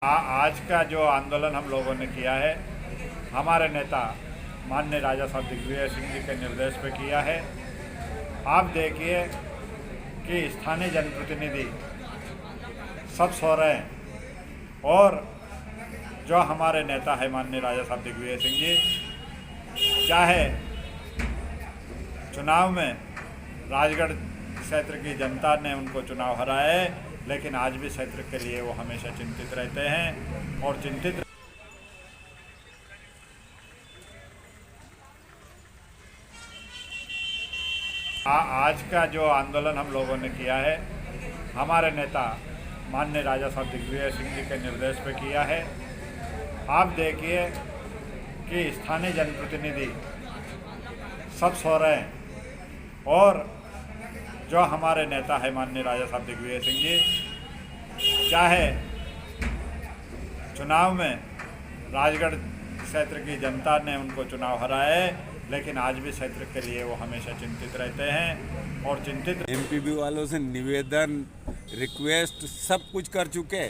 आज का जो आंदोलन हम लोगों ने किया है, हमारे नेता माननीय राजा साहब दिग्विजय सिंह जी के निर्देश पे किया है। आप देखिए कि स्थानीय जनप्रतिनिधि सब सो रहे हैं और जो हमारे नेता है माननीय राजा साहब दिग्विजय सिंह जी, चाहे चुनाव में राजगढ़ क्षेत्र की जनता ने उनको चुनाव हराया है, लेकिन आज भी क्षेत्र के लिए वो हमेशा चिंतित रहते हैं और चिंतित आज का जो आंदोलन हम लोगों ने किया है, हमारे नेता माननीय राजा साहब दिग्विजय सिंह जी के निर्देश पे किया है। आप देखिए कि स्थानीय जनप्रतिनिधि सब सो रहे हैं और जो हमारे नेता है माननीय राजा साहब दिग्विजय सिंह जी, चाहे चुनाव में राजगढ़ क्षेत्र की जनता ने उनको चुनाव हराया है, लेकिन आज भी क्षेत्र के लिए वो हमेशा चिंतित रहते हैं और चिंतित एमपीबी वालों से निवेदन रिक्वेस्ट सब कुछ कर चुके।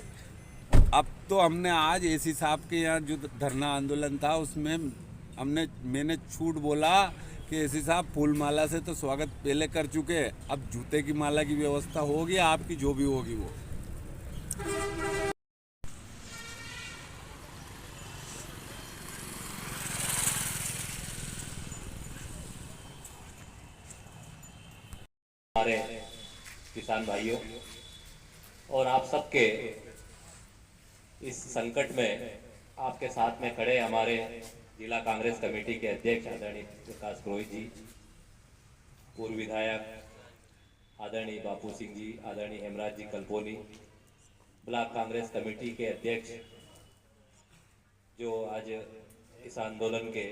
अब तो हमने आज एसी साहब के यहाँ जो धरना आंदोलन था उसमें मैंने छूट बोला कि एसी साहब फूल माला से तो स्वागत पहले कर चुके, अब जूते की माला की व्यवस्था होगी, आपकी जो भी होगी वो। हमारे किसान भाइयों और आप सबके इस संकट में आपके साथ में खड़े हमारे जिला कांग्रेस कमेटी के अध्यक्ष आदरणीय प्रकाश पुरोहित जी, पूर्व विधायक आदरणीय बापू सिंह जी, आदरणीय हेमराज जी कल्पोनी, ब्लॉक कांग्रेस कमेटी के अध्यक्ष जो आज इस आंदोलन के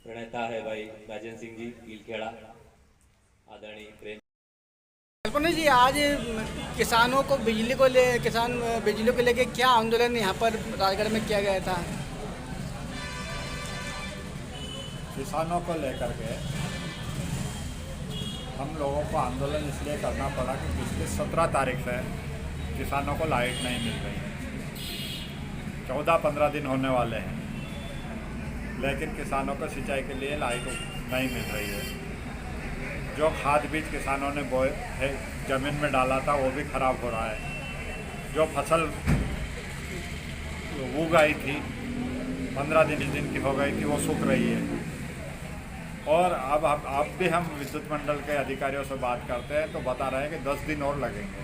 प्रणेता है भाई राजेंद्र सिंह जी कीलखेड़ा, आदरणीय प्रेम कल्पना जी, आज किसान बिजली को लेके क्या आंदोलन यहाँ पर राजगढ़ में किया गया था? किसानों को लेकर के हम लोगों को आंदोलन इसलिए करना पड़ा कि पिछले 17 तारीख से किसानों को लाइट नहीं मिल रही है। 14-15 दिन होने वाले हैं, लेकिन किसानों को सिंचाई के लिए लाइट नहीं मिल रही है। जो खाद बीज किसानों ने बोए है ज़मीन में डाला था वो भी ख़राब हो रहा है। जो फसल उगाई थी 15 दिन की हो गई थी, वो सूख रही है। और अब भी हम विद्युत मंडल के अधिकारियों से बात करते हैं तो बता रहे हैं कि 10 दिन और लगेंगे।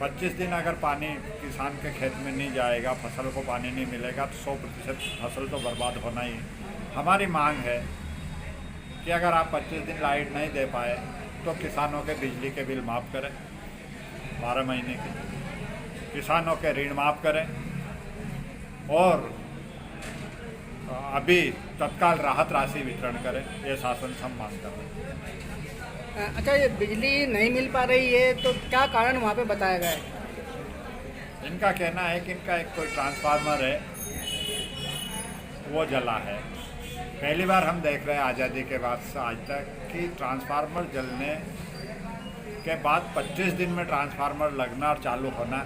25 दिन अगर पानी किसान के खेत में नहीं जाएगा, फसल को पानी नहीं मिलेगा तो 100% फसल तो बर्बाद होना ही है। हमारी मांग है कि अगर आप 25 दिन लाइट नहीं दे पाए तो किसानों के बिजली के बिल माफ़ करें, 12 महीने के, किसानों के ऋण माफ़ करें और अभी तत्काल राहत राशि वितरण करें। ये शासन से हम मांग कर रहे हैं। अच्छा, ये बिजली नहीं मिल पा रही है तो क्या कारण वहाँ पे बताया गया है? इनका कहना है कि इनका एक कोई ट्रांसफार्मर है वो जला है। पहली बार हम देख रहे हैं आज़ादी के बाद से आज तक कि ट्रांसफार्मर जलने के बाद 25 दिन में ट्रांसफार्मर लगना और चालू होना,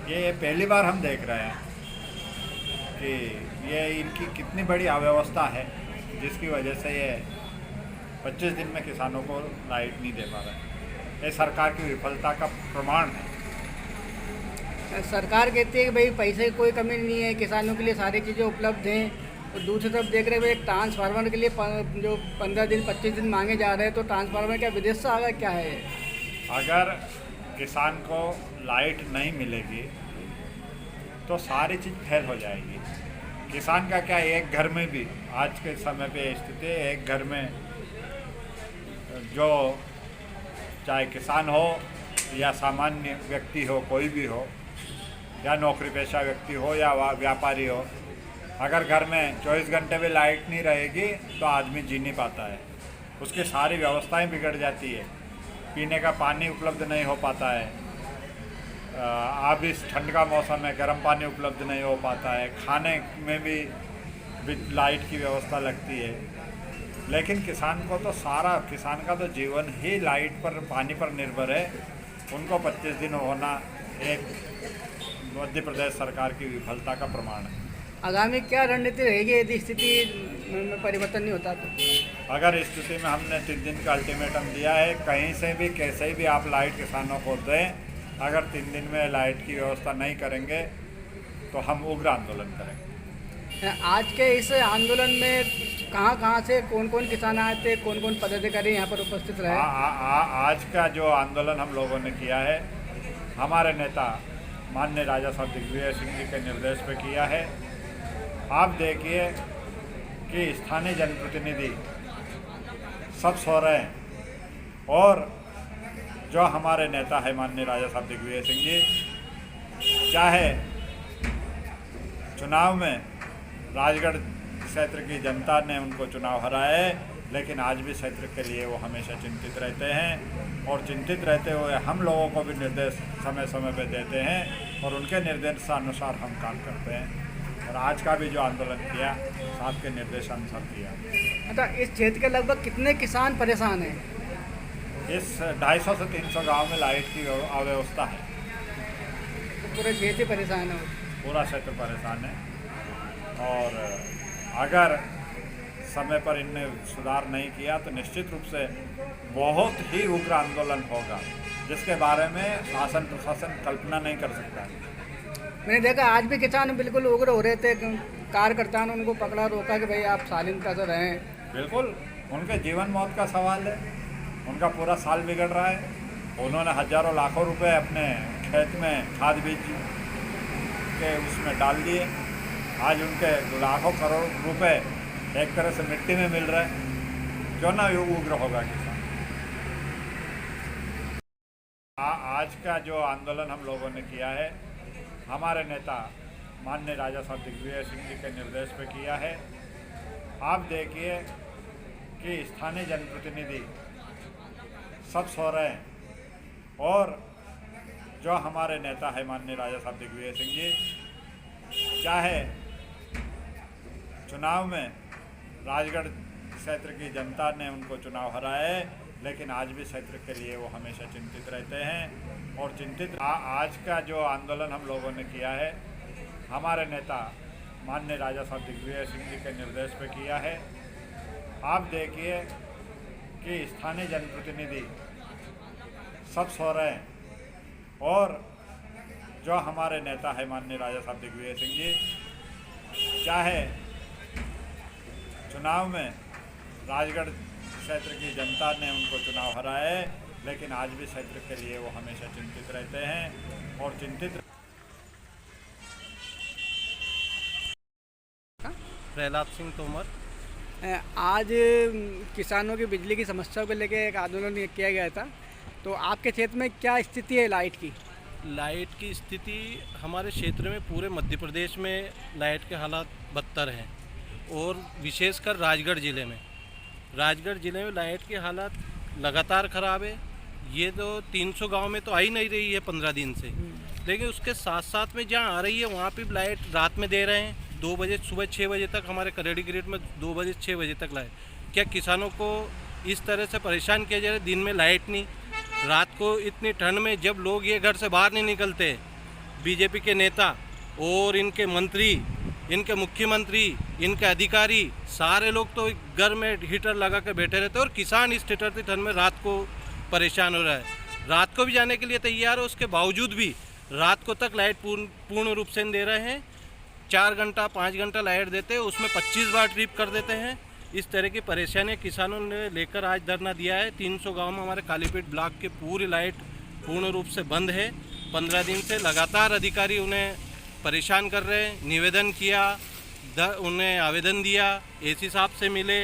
ये पहली बार हम देख रहे हैं कि ये इनकी कितनी बड़ी अव्यवस्था है, जिसकी वजह से ये 25 दिन में किसानों को लाइट नहीं दे पा रहे। ये सरकार की विफलता का प्रमाण है। सरकार कहती है कि भाई पैसे की कोई कमी नहीं है, किसानों के लिए सारी चीज़ें उपलब्ध हैं, और दूसरी तरफ देख रहे हैं एक ट्रांसफार्मर के लिए जो 15 दिन 25 दिन मांगे जा रहे हैं, तो ट्रांसफार्मर क्या विदेश से आ गया, क्या है? अगर किसान को लाइट नहीं मिलेगी तो सारी चीज़ फेल हो जाएगी। किसान का क्या, एक घर में भी आज के समय पे स्थिति है, एक घर में जो चाहे किसान हो या सामान्य व्यक्ति हो, कोई भी हो, या नौकरी पेशा व्यक्ति हो या व्यापारी हो, अगर घर में 24 घंटे भी लाइट नहीं रहेगी तो आदमी जी नहीं पाता है। उसकी सारी व्यवस्थाएं बिगड़ जाती है, पीने का पानी उपलब्ध नहीं हो पाता है, अब इस ठंड का मौसम है गर्म पानी उपलब्ध नहीं हो पाता है, खाने में भी लाइट की व्यवस्था लगती है। लेकिन किसान का तो जीवन ही लाइट पर, पानी पर निर्भर है। उनको 25 दिन होना एक मध्य प्रदेश सरकार की विफलता का प्रमाण है। आगामी क्या रणनीति रहेगी यदि स्थिति में परिवर्तन नहीं होता तो? अगर इस स्थिति में हमने 3 दिन का अल्टीमेटम दिया है, कहीं से भी कैसे भी आप लाइट किसानों को दें, अगर 3 दिन में लाइट की व्यवस्था नहीं करेंगे तो हम उग्र आंदोलन करेंगे। आज के इस आंदोलन में कहाँ से कौन कौन किसान आए थे, कौन कौन पदाधिकारी यहाँ पर उपस्थित रहे? आज का जो आंदोलन हम लोगों ने किया है, हमारे नेता माननीय राजा साहब दिग्विजय सिंह जी के निर्देश पे किया है। आप देखिए कि स्थानीय जनप्रतिनिधि सब सो रहे हैं और जो हमारे नेता है माननीय राजा साहब दिग्विजय सिंह जी, चाहे चुनाव में राजगढ़ क्षेत्र की जनता ने उनको चुनाव हराया है, लेकिन आज भी क्षेत्र के लिए वो हमेशा चिंतित रहते हैं और चिंतित रहते हुए हम लोगों को भी निर्देश समय समय पर देते हैं और उनके निर्देशानुसार हम काम करते हैं। और आज का भी जो आंदोलन किया साहब के निर्देशानुसार किया। अच्छा, इस क्षेत्र के लगभग कितने किसान परेशान हैं? इस 250 से 300 गांव में लाइट की अव्यवस्था है। तो पूरे क्षेत्र परेशान है? पूरा क्षेत्र परेशान है और अगर समय पर इनने सुधार नहीं किया तो निश्चित रूप से बहुत ही उग्र आंदोलन होगा, जिसके बारे में शासन प्रशासन कल्पना नहीं कर सकता। मैंने देखा आज भी किसान बिल्कुल उग्र हो रहे थे, कार्यकर्ताओं ने उनको पकड़ा, रोका कि भाई आप शालीनता से रहें। बिल्कुल, उनके जीवन मौत का सवाल है, उनका पूरा साल बिगड़ रहा है। उन्होंने हजारों लाखों रुपए अपने खेत में खाद बीज के उसमें डाल दिए, आज उनके लाखों करोड़ रुपए एक तरह से मिट्टी में मिल रहे हैं। क्यों ना ये उग्र होगा किसान। आज का जो आंदोलन हम लोगों ने किया है, हमारे नेता माननीय राजा साहब दिग्विजय सिंह जी के निर्देश पे किया है। आप देखिए कि स्थानीय जनप्रतिनिधि सब सो रहे हैं और जो हमारे नेता है माननीय राजा साहब दिग्विजय सिंह जी, चाहे चुनाव में राजगढ़ क्षेत्र की जनता ने उनको चुनाव हराया है, लेकिन आज भी क्षेत्र के लिए वो हमेशा चिंतित रहते हैं और चिंतित आज का जो आंदोलन हम लोगों ने किया है, हमारे नेता माननीय राजा साहब दिग्विजय सिंह जी के निर्देश पे किया है। आप देखिए कि स्थानीय जनप्रतिनिधि सब सो रहे हैं और जो हमारे नेता है माननीय राजा साहब दिग्विजय सिंह जी, चाहे चुनाव में राजगढ़ क्षेत्र की जनता ने उनको चुनाव हराया है, लेकिन आज भी क्षेत्र के लिए वो हमेशा चिंतित रहते हैं और चिंतित। प्रहलाद सिंह तोमर। आज किसानों की बिजली की समस्या को लेकर एक आंदोलन किया गया था, तो आपके क्षेत्र में क्या स्थिति है लाइट की? लाइट की स्थिति हमारे क्षेत्र में, पूरे मध्य प्रदेश में लाइट के हालात बदतर हैं और विशेषकर राजगढ़ ज़िले में लाइट की हालात लगातार ख़राब है। ये तो 300 गांव में तो आ ही नहीं रही है 15 दिन से, लेकिन उसके साथ साथ में जहाँ आ रही है वहाँ पे लाइट रात में दे रहे हैं। 2 बजे सुबह 6 बजे तक हमारे करेडी ग्रिड में 2 बजे 6 बजे तक लाइट। क्या किसानों को इस तरह से परेशान किया जा रहा है? दिन में लाइट नहीं, रात को इतनी ठंड में जब लोग ये घर से बाहर नहीं निकलते, बीजेपी के नेता और इनके मंत्री, इनके मुख्यमंत्री, इनके अधिकारी, सारे लोग तो घर में हीटर लगा कर बैठे रहते हैं और किसान इस ठिठुरती ठंड में रात को परेशान हो रहा है। रात को भी जाने के लिए तैयार है, उसके बावजूद भी रात को तक लाइट पूर्ण रूप से दे रहे हैं। 4 घंटा 5 घंटा लाइट देते हैं, उसमें 25 बार ट्रिप कर देते हैं। इस तरह की परेशानियाँ किसानों ने लेकर आज धरना दिया है। 300 गांव में हमारे कालीपीठ ब्लॉक की पूरी लाइट पूर्ण रूप से बंद है। 15 दिन से लगातार अधिकारी उन्हें परेशान कर रहे हैं। निवेदन किया, उन्हें आवेदन दिया, एसी साहब से मिले,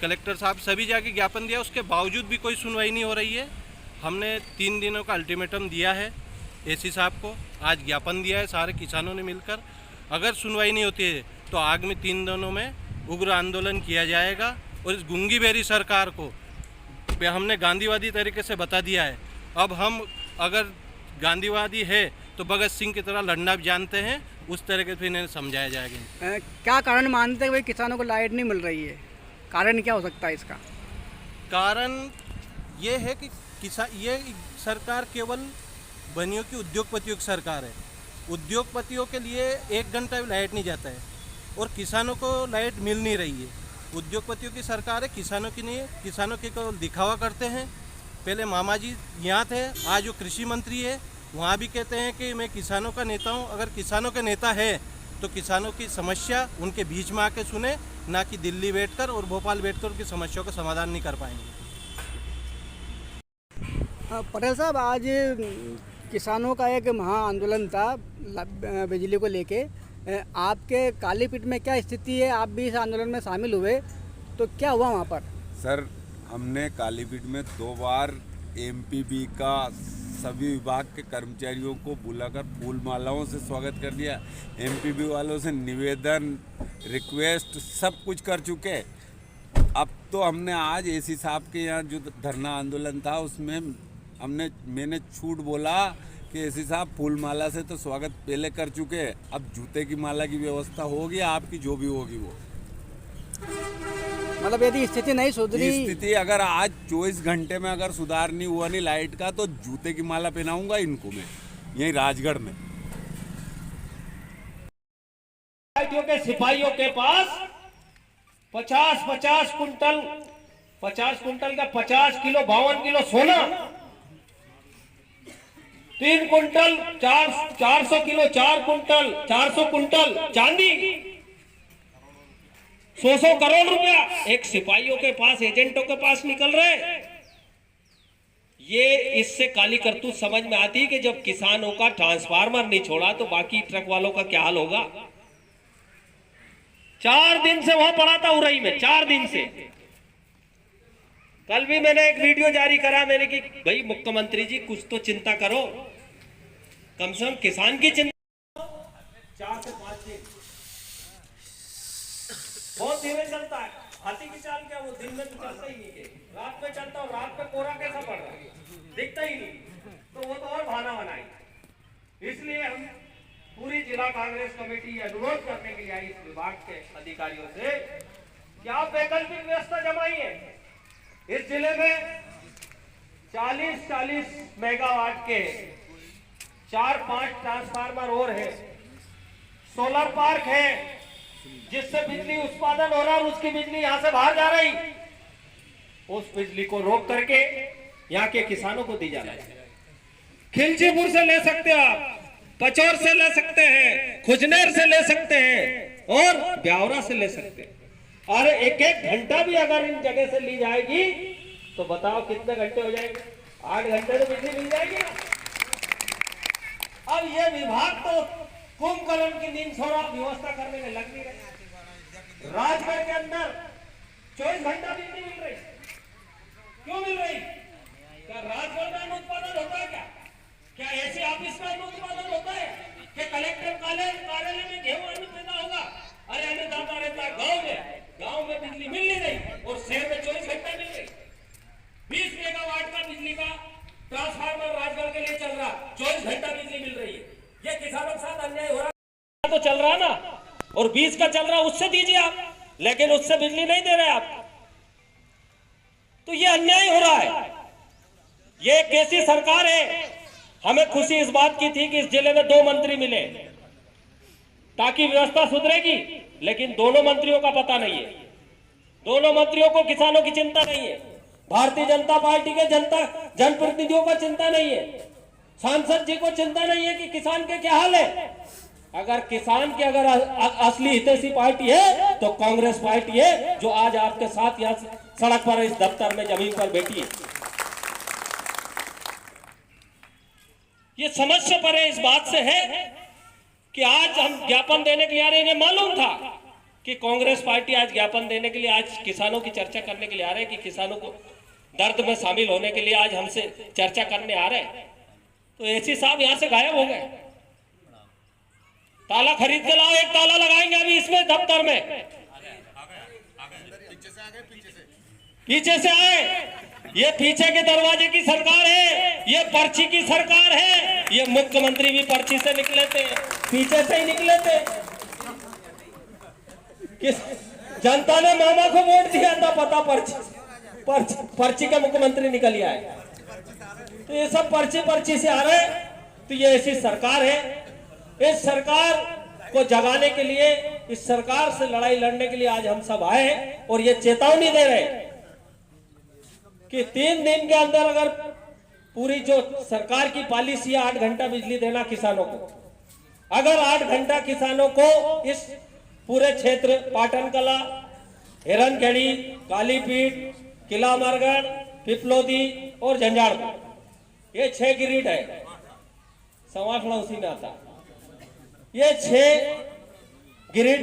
कलेक्टर साहब सभी जाके ज्ञापन दिया, उसके बावजूद भी कोई सुनवाई नहीं हो रही है। हमने 3 दिनों का अल्टीमेटम दिया है एसी साहब को, आज ज्ञापन दिया है सारे किसानों ने मिलकर। अगर सुनवाई नहीं होती है तो आगामी 3 दिनों में उग्र आंदोलन किया जाएगा और इस गूंगी बेरी सरकार को हमने गांधीवादी तरीके से बता दिया है। अब हम अगर गांधीवादी है तो भगत सिंह की तरह लड़ना भी जानते हैं, उस तरह के फिर इन्हें समझाया जाएगा। क्या कारण मानते हैं भाई किसानों को लाइट नहीं मिल रही है? कारण क्या हो सकता है इसका? कारण ये है कि ये सरकार केवल बनियों की उद्योगपतियों की सरकार है। उद्योगपतियों के लिए 1 घंटा भी लाइट नहीं जाता है और किसानों को लाइट मिल नहीं रही है। उद्योगपतियों की सरकार है, किसानों की नहीं है। किसानों के केवल दिखावा करते हैं। पहले मामा जी यहाँ थे, आज वो कृषि मंत्री है, वहाँ भी कहते हैं कि मैं किसानों का नेता हूँ। अगर किसानों के नेता है तो किसानों की समस्या उनके बीच में आके सुने, ना कि दिल्ली बैठकर और भोपाल बैठकर उनकी समस्याओं का समाधान नहीं कर पाएंगे। पटेल साहब, आज किसानों का एक महा आंदोलन था बिजली को लेके। आपके कालीपीठ में क्या स्थिति है? आप भी इस आंदोलन में शामिल हुए, तो क्या हुआ वहाँ पर? सर, हमने कालीपीठ में 2 बार एमपीबी का सभी विभाग के कर्मचारियों को बुलाकर फूल मालाओं से स्वागत कर दिया। एमपीबी वालों से निवेदन, रिक्वेस्ट सब कुछ कर चुके। अब तो हमने आज एसी साहब के यहाँ जो धरना आंदोलन था उसमें मैंने छूट बोला कि एसी साहब फूल माला से तो स्वागत पहले कर चुके, अब जूते की माला की व्यवस्था होगी, आपकी जो भी होगी वो। मतलब यदि स्थिति नहीं सुधरी, स्थिति अगर आज 24 घंटे में अगर सुधार नहीं हुआ नहीं लाइट का, तो जूते की माला पहनाऊंगा इनको मैं यही राजगढ़ में। के सिपाहियों के पास 50 कुंटल का 50 किलो 52 किलो सोना, 3 कुंटल 400 किलो 400 कुंटल चांदी, 100 करोड़ रुपया एक सिपाहियों के पास, एजेंटों के पास निकल रहे। ये इससे काली करतूत समझ में आती है कि जब किसानों का ट्रांसफार्मर नहीं छोड़ा तो बाकी ट्रक वालों का क्या हाल होगा। 4 दिन से वहां पड़ा था उरई में, 4 दिन से। कल भी मैंने एक वीडियो जारी करा, मैंने कि भाई मुख्यमंत्री जी कुछ तो चिंता करो, कम से कम किसान की चिंता। 4 से 5 दिन बहुत धीरे चलता है। हाथी की चाल क्या, वो दिन में तो चलता ही नहीं है, रात में चलता, और रात में कोहरा कैसा पड़ रहा है, दिखता ही नहीं, तो वो तो और बहाना बनाएंगे। इसलिए हम पूरी जिला कांग्रेस कमेटी अनुरोध करने के लिए आई इस विभाग के अधिकारियों से कि आप वैकल्पिक व्यवस्था जमाइए। इस जिले में 40 मेगावाट के 4-5 ट्रांसफार्मर और है, सोलर पार्क है जिससे बिजली उत्पादन हो रहा है, उसकी बिजली यहां से बाहर जा रही, उस बिजली को रोक करके यहाँ के किसानों को दी जा रही है। खिलचीपुर से ले सकते हो आप, पचौर से ले सकते हैं, खुजनेर से ले सकते हैं और ब्यावरा से ले सकते हैं। और 1-1 घंटा भी अगर इन जगह से ली जाएगी तो बताओ कितने घंटे हो जाएंगे? 8 घंटे तो बिजली मिल जाएगी। अब ये विभाग तो कुंभकर्ण की नींद सो रहा, व्यवस्था करने में लग नहीं रही। राजगढ़ के अंदर 24 घंटा बिजली मिल रही, क्यों मिल रही? क्या राजगढ़ में अन्न उत्पादन होता है? क्या ऐसे ऑफिस में अन्न उत्पादन होता है? क्या कलेक्टर कार्यालय में गेहूं अन्न पैदा होगा? अरे अन्नदाता रहता है गांव में बिजली मिल नहीं रही और शहर में 24 घंटा मिल रही। 20 मेगावाट का बिजली का ट्रांसफार्मर राजगढ़ के लिए चल रहा, 24 घंटा बिजली मिल रही है। ये किसानों के साथ अन्याय हो रहा तो चल रहा ना, और 20 का चल रहा, उससे दीजिए आप, लेकिन उससे बिजली नहीं दे रहे आप, तो ये अन्याय हो रहा है। ये कैसी सरकार है? हमें खुशी इस बात की थी कि इस जिले में 2 मंत्री मिले ताकि व्यवस्था सुधरेगी, लेकिन दोनों मंत्रियों का पता नहीं है। दोनों मंत्रियों को किसानों की चिंता नहीं है, भारतीय जनता पार्टी के जनप्रतिनिधियों को चिंता नहीं है, सांसद जी को चिंता नहीं है कि किसान के क्या हाल है। अगर किसान की अगर असली हितैषी पार्टी है तो कांग्रेस पार्टी है, जो आज आपके साथ यहाँ सड़क पर, इस दफ्तर में, जमीन पर बैठी है। ये समझ से परे इस बात से है कि आज हम ज्ञापन देने के लिए आ रहे हैं। इन्हें मालूम था कि कांग्रेस पार्टी आज ज्ञापन देने के लिए, आज किसानों की चर्चा करने के लिए आ रहे हैं, कि किसानों को दर्द में शामिल होने के लिए आज हमसे चर्चा करने आ रहे हैं। तो एसी साहब यहाँ से गायब हो गए। ताला खरीद के लाओ, एक ताला लगाएंगे अभी इसमें दफ्तर में। पीछे से आए, ये पीछे के दरवाजे की सरकार है, ये पर्ची की सरकार है। ये मुख्यमंत्री भी पर्ची से निकले थे, पीछे से ही निकले थे। जनता ने मामा को वोट दिया था, पता पर्ची का मुख्यमंत्री निकल आए। तो ये सब पर्ची से आ रहे हैं। तो ये ऐसी सरकार है, इस सरकार को जगाने के लिए, इस सरकार से लड़ाई लड़ने के लिए आज हम सब आए हैं और ये चेतावनी दे रहे हैं कि 3 दिन के अंदर अगर पूरी जो सरकार की पॉलिसी है 8 घंटा बिजली देना किसानों को, अगर 8 घंटा किसानों को इस पूरे क्षेत्र पाटन कला, हिरनखेड़ी, कालीपीठ, किला अमरगढ़, पिपलोदी और झंझारपुर, ये 6 ग्रिड है, समाखला उसी में आता। ये 6 ग्रिड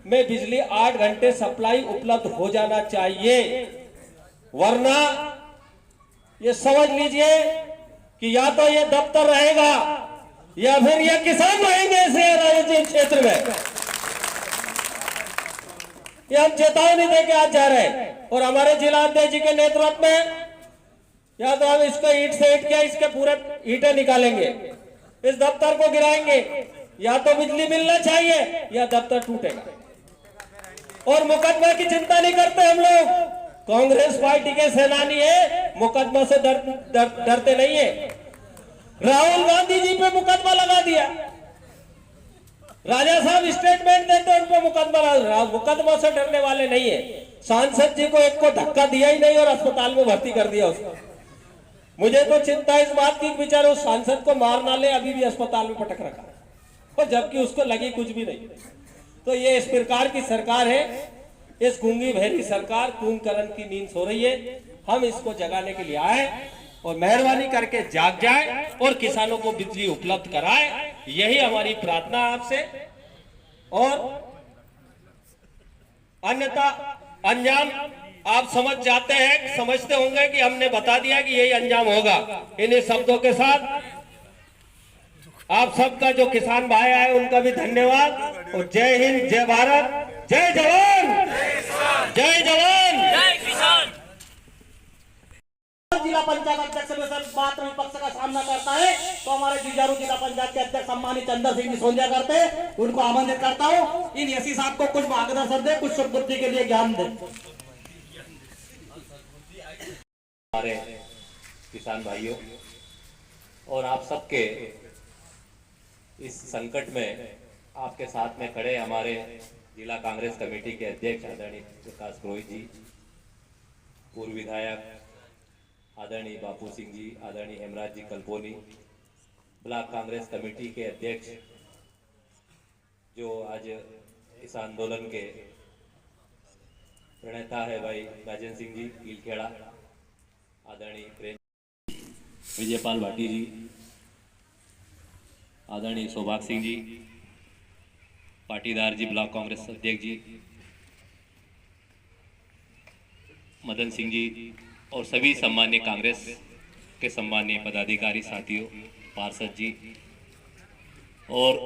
में बिजली 8 घंटे सप्लाई उपलब्ध हो जाना चाहिए, वरना ये समझ लीजिए कि या तो ये दफ्तर रहेगा या फिर ये किसान रहेंगे ऐसे राजनीतिक क्षेत्र में। ये हम चेतावनी देके आज जा रहे हैं और हमारे जिला अध्यक्ष जी के नेतृत्व में या तो हम इसको ईंट से ईंट किया, इसके पूरे ईंटें निकालेंगे, इस दफ्तर को गिराएंगे, या तो बिजली मिलना चाहिए या दफ्तर टूटेगा। और मुकदमा की चिंता नहीं करते हम लोग, कांग्रेस पार्टी के सेनानी है, मुकदमा से डरते नहीं है। राहुल गांधी जी पे मुकदमा लगा दिया, राजा साहब स्टेटमेंट देते उन पे मुकदमा से डरने वाले नहीं है। सांसद जी को एक को धक्का दिया ही नहीं और अस्पताल में भर्ती कर दिया उसको। मुझे तो चिंता इस बात की बेचारे उस सांसद को मार ना ले, अभी भी अस्पताल में पटक रखा और जबकि उसको लगी कुछ भी नहीं। तो ये इस प्रकार की सरकार है, इस गूंगी बहरी सरकार कुंभकर्ण की नींद सो रही है। हम इसको जगाने के लिए आए और मेहरबानी करके जाग जाए और किसानों को बिजली उपलब्ध कराए, यही हमारी प्रार्थना आपसे। और अन्यथा अंजाम आप समझ जाते हैं, समझते होंगे कि हमने बता दिया कि यही अंजाम होगा। इन्हीं शब्दों के साथ आप सबका जो किसान भाई आए उनका भी धन्यवाद और जय हिंद, जय भारत, जय जवान, जय जवान, जय किसान। जिला पंचायत अध्यक्ष में सर मात्र विपक्ष का सामना करता है तो हमारे जुझारू जिला पंचायत के अध्यक्ष सम्मानित चंद्र सिंह सोंदिया करते हैं, उनको आमंत्रित करता हूँ इन एसी साहब को कुछ मार्गदर्शन दे, कुछ सुबुद्धि के लिए ज्ञान दे। हमारे किसान भाइयों और आप सबके इस संकट में आपके साथ में खड़े हमारे जिला कांग्रेस कमेटी के अध्यक्ष आदरणीय प्रकाश पुरोहित जी, पूर्व विधायक आदरणीय बापू सिंह जी, आदरणीय हेमराज जी कल्पोनी, ब्लॉक कांग्रेस कमेटी के अध्यक्ष जो आज इस आंदोलन के प्रणेता है भाई राजेंद्र सिंह जी कीलखेड़ा, आदरणीय प्रेम विजयपाल भाटी जी, आदरणीय सौभाग्य सिंह जी, पाटीदार जी ब्लॉक कांग्रेस अध्यक्ष जी, मदन सिंह जी और सभी सम्मान्य कांग्रेस के सम्मान्य पदाधिकारी साथियों, पार्षद जी और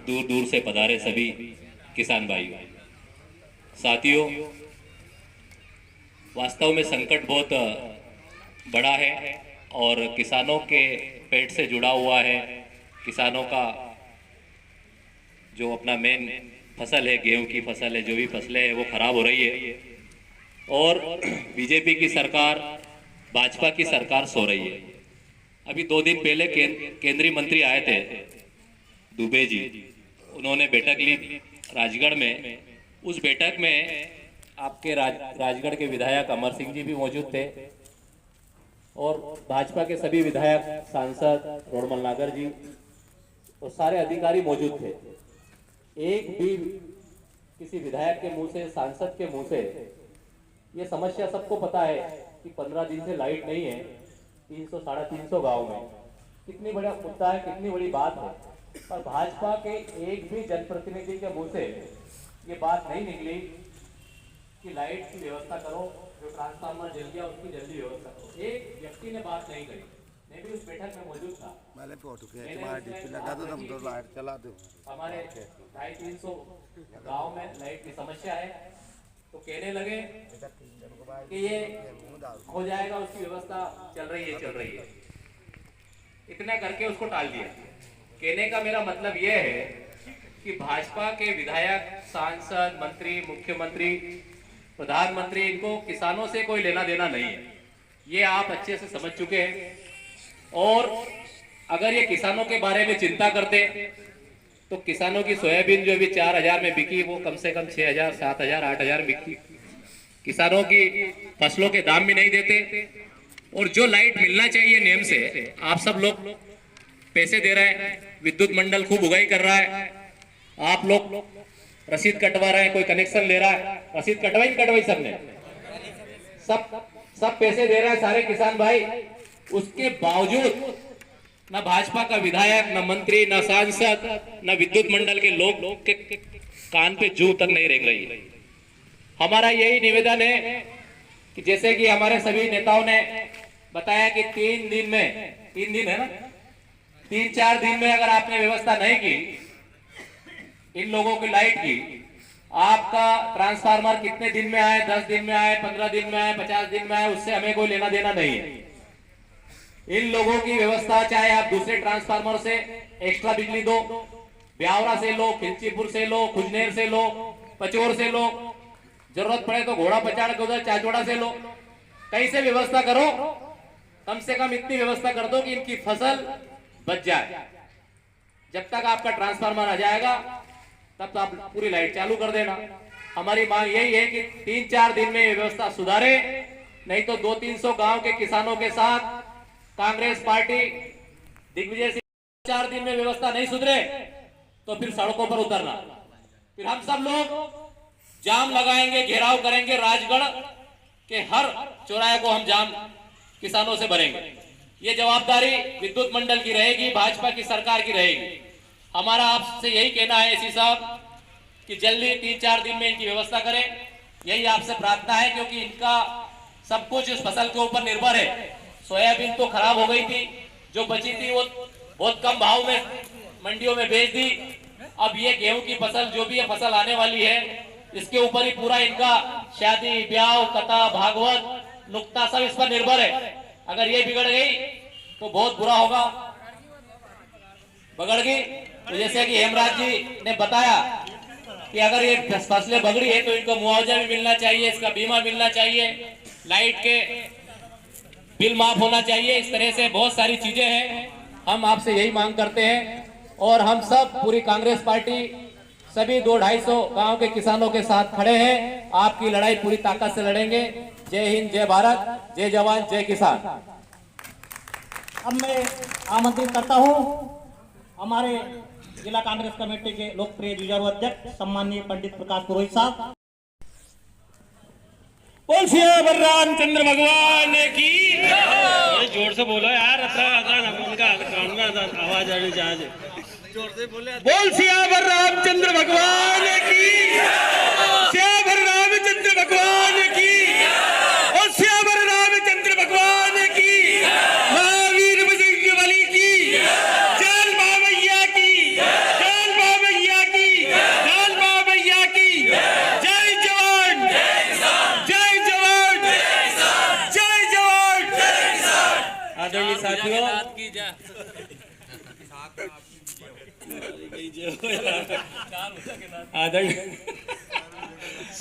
दूर दूर से पधारे सभी किसान भाइयों साथियों, वास्तव में संकट बहुत बड़ा है और किसानों के पेट से जुड़ा हुआ है। किसानों का जो अपना मेन फसल है, गेहूं की फसल है, जो भी फसलें हैं वो खराब हो रही है और बीजेपी की सरकार, भाजपा की सरकार सो रही है। अभी 2 दिन पहले केंद्रीय मंत्री आए थे दुबे जी, उन्होंने बैठक ली राजगढ़ में। उस बैठक में आपके राजगढ़ के विधायक अमर सिंह जी भी मौजूद थे और भाजपा के सभी विधायक, सांसद रोडमल नागर जी और सारे अधिकारी मौजूद थे। एक भी किसी विधायक के मुंह से, सांसद के मुंह से ये समस्या सबको पता है कि 15 दिन से लाइट नहीं है 300-350 गांव में, कितनी बड़ा मुद्दा है, कितनी बड़ी बात है। पर भाजपा के एक भी जनप्रतिनिधि के मुंह से ये बात नहीं निकली कि लाइट की व्यवस्था करो, जो ट्रांसफार्मर जल गया उसकी जल्दी व्यवस्था करो। एक व्यक्ति ने बात नहीं करी। मैं भी उस बैठक में मौजूद था। हमारे 250-300 गाँव में लाइट की समस्या है तो कहने लगे कि ये हो जाएगा, उसकी व्यवस्था चल रही है। इतना करके उसको टाल दिया। कहने का मेरा मतलब यह है कि भाजपा के विधायक, सांसद, मंत्री, मुख्यमंत्री, प्रधानमंत्री, इनको किसानों से कोई लेना देना नहीं है, ये आप अच्छे से समझ चुके हैं। और अगर ये किसानों के बारे में चिंता करते तो किसानों की सोयाबीन जो अभी 4,000 में बिकी वो कम से कम 6,000, 7,000, 8,000 बिकती। किसानों की फसलों के दाम भी नहीं देते, और जो लाइट मिलना चाहिए नियम से आप सब लोग पैसे दे रहे हैं। विद्युत मंडल खूब उगाई कर रहा है, आप लोग रसीद कटवा रहे हैं, कोई कनेक्शन ले रहा है, रसीद कटवाई सबने, सब पैसे दे रहे हैं सारे किसान भाई। उसके बावजूद न भाजपा का विधायक, न मंत्री, न सांसद, न विद्युत मंडल के लोग के कान पे जू तक नहीं रेंग रही। हमारा यही निवेदन है कि जैसे कि हमारे सभी नेताओं ने बताया कि 3 दिन है ना, 3-4 दिन में अगर आपने व्यवस्था नहीं की इन लोगों की लाइट की, आपका ट्रांसफार्मर कितने दिन में आए, 10 दिन में आए, 15 दिन में आए, 50 दिन में आए, उससे हमें कोई लेना देना नहीं है। इन लोगों की व्यवस्था चाहे आप दूसरे ट्रांसफार्मर से एक्स्ट्रा बिजली दो, ब्यावरा से लो, खिलचीपुर से लो, खुजनेर से लो, पचोर से लो, जरूरत पड़े तो घोड़ा पचाड़ के उधर चाचोड़ा से लो, कहीं से व्यवस्था करो। कम से कम इतनी व्यवस्था कर दो कि इनकी फसल बच जाए। जब तक आपका ट्रांसफार्मर आ जाएगा तब तो आप पूरी लाइट चालू कर देना। हमारी मांग यही है कि 3-4 दिन में ये व्यवस्था सुधारे, नहीं तो 200-300 गांव के किसानों के साथ कांग्रेस पार्टी दिग्विजय सिंह, 4 दिन में व्यवस्था नहीं सुधरे तो फिर सड़कों पर उतरना, फिर हम सब लोग जाम लगाएंगे, घेराव करेंगे, राजगढ़ के हर चौराहे को हम जाम किसानों से भरेंगे। ये जवाबदारी विद्युत मंडल की रहेगी, भाजपा की सरकार की रहेगी। हमारा आपसे यही कहना है एसी साहब कि जल्दी 3-4 दिन में इनकी व्यवस्था करें, यही आपसे प्रार्थना है, क्योंकि इनका सब कुछ इस फसल के ऊपर निर्भर है। सोयाबीन तो खराब हो गई थी, जो बची थी वो बहुत कम भाव में मंडियों में बेच दी। अब ये गेहूं की फसल जो भी ये फसल आने वाली है, इसके ऊपर ही पूरा इनका शादी ब्याह कथा भागवत नुक्ता सब इस पर निर्भर है। अगर ये बिगड़ गई तो बहुत बुरा होगा। बिगड़ गई तो जैसे कि हेमराज जी ने बताया कि अगर ये फसलें बगड़ी है तो इनको मुआवजा भी मिलना चाहिए, इसका बीमा मिलना चाहिए, लाइट के बिल माफ होना चाहिए। इस तरह से बहुत सारी चीजें हैं, हम आपसे यही मांग करते हैं। और हम सब पूरी कांग्रेस पार्टी सभी 200-250 गांव के किसानों के साथ खड़े हैं। आपकी लड़ाई पूरी ताकत से लड़ेंगे। जय हिंद, जय भारत, जय जवान, जय किसान। अब मैं आमंत्रित करता हूं हमारे जिला कांग्रेस कमेटी के लोकप्रिय जुझारू अध्यक्ष सम्माननीय पंडित प्रकाश पुरोहित साहब। बोल सिया रामचंद्र भगवान की। जोर से बोलो यार, उनका आवाज आनी चाहिए। जोर से बोले। बोल सियावर रामचंद्र भगवान की, सियावर रामचंद्र भगवान की, और सियावर रामचंद्र भगवान की, महावीर बजरंग बली की, जान बाबैया की, जान बाबैया की, जान बाबैया की, जय जवान, जय जवान, जय जवान। आदरणीय साथियों,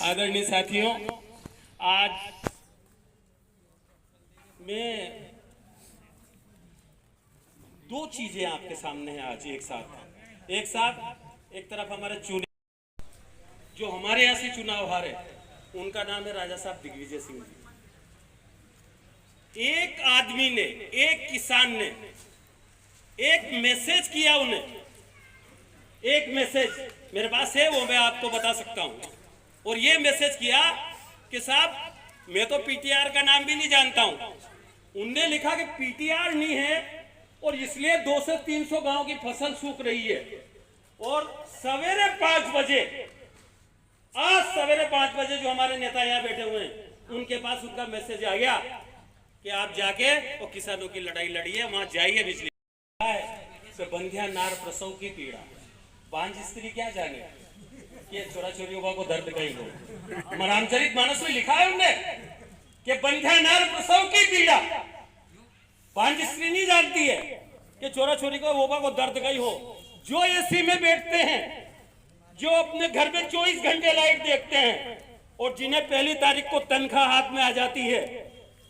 आदरणीय साथियों, आज मैं 2 चीजें आपके सामने हैं आज एक साथ। एक तरफ हमारे चुने जो हमारे यहाँ से चुनाव हारे, उनका नाम है राजा साहब दिग्विजय सिंह जी। एक आदमी ने, एक किसान ने एक मैसेज किया, उन्हें एक मैसेज मेरे पास है, वो मैं आपको बता सकता हूं। और ये मैसेज किया कि साहब मैं तो पीटीआर का नाम भी नहीं जानता हूं। उनने लिखा कि पीटीआर नहीं है और इसलिए 200 से 300 गांव की फसल सूख रही है। और सवेरे 5 बजे, आज सवेरे 5 बजे जो हमारे नेता यहाँ बैठे हुए हैं, उनके पास उनका मैसेज आ गया कि आप जाके और किसानों की लड़ाई लड़िए, वहां जाइए। बिजली तो बंध्या नार प्रसव की पीड़ा, बांझ स्त्री क्या जाने कि छोरा छोरियों को दर्द कहीं हो। रामचरित मानस में लिखा है उनने कि बंध्या नार प्रसव की पीड़ा, बांझ स्त्री नहीं जानती है कि छोरा छोरी को ओबा को दर्द कहीं हो। जो एसी में बैठते हैं, जो अपने घर में 24 घंटे लाइट देखते हैं, और जिन्हें पहली तारीख को तनख्वाह हाथ में आ जाती है,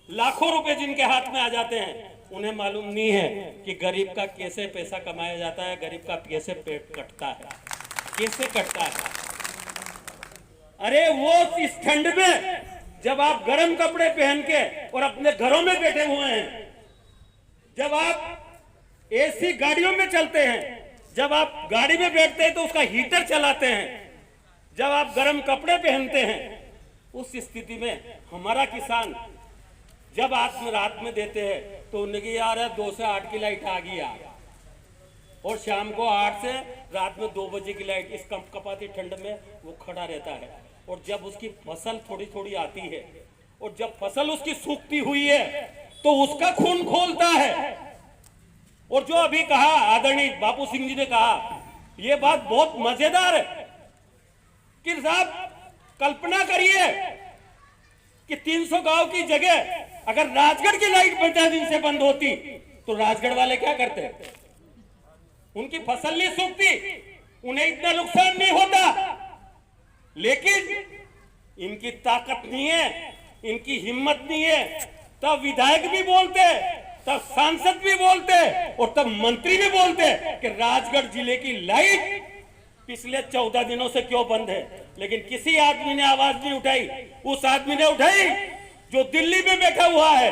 लाखों रुपए जिनके हाथ में आ जाते हैं, उन्हें मालूम नहीं है कि गरीब का कैसे पैसा कमाया जाता है, गरीब का कैसे पेट कटता है, कैसे कटता है। अरे वो इस ठंड में जब आप गर्म कपड़े पहन के और अपने घरों में बैठे हुए हैं, जब आप एसी गाड़ियों में चलते हैं, जब आप गाड़ी में बैठते हैं तो उसका हीटर चलाते हैं, जब आप गर्म कपड़े पहनते हैं, उस स्थिति में हमारा किसान जब रात में देते हैं तो उनकी यार 2 से 8 की लाइट आ गई यार, और शाम को 8 से रात में 2 बजे की लाइट, इस कपकपाती ठंड में वो खड़ा रहता है। और जब उसकी फसल थोड़ी थोड़ी आती है और जब फसल उसकी सूखती हुई है तो उसका खून खोलता है। और जो अभी कहा आदरणीय बापू सिंह जी ने कहा, यह बात बहुत मजेदार है कि साहब कल्पना करिए कि 300 गांव की जगह अगर राजगढ़ की लाइट 50 दिन से बंद होती तो राजगढ़ वाले क्या करते? उनकी फसल नहीं सूखती, उन्हें इतना नुकसान नहीं होता। लेकिन इनकी ताकत नहीं है, इनकी हिम्मत नहीं है। तब विधायक भी बोलते, तब सांसद भी बोलते और तब मंत्री भी बोलते कि राजगढ़ जिले की लाइट पिछले 14 दिनों से क्यों बंद है। लेकिन किसी आदमी ने आवाज नहीं उठाई। उस आदमी ने उठाई जो दिल्ली में बैठा हुआ है,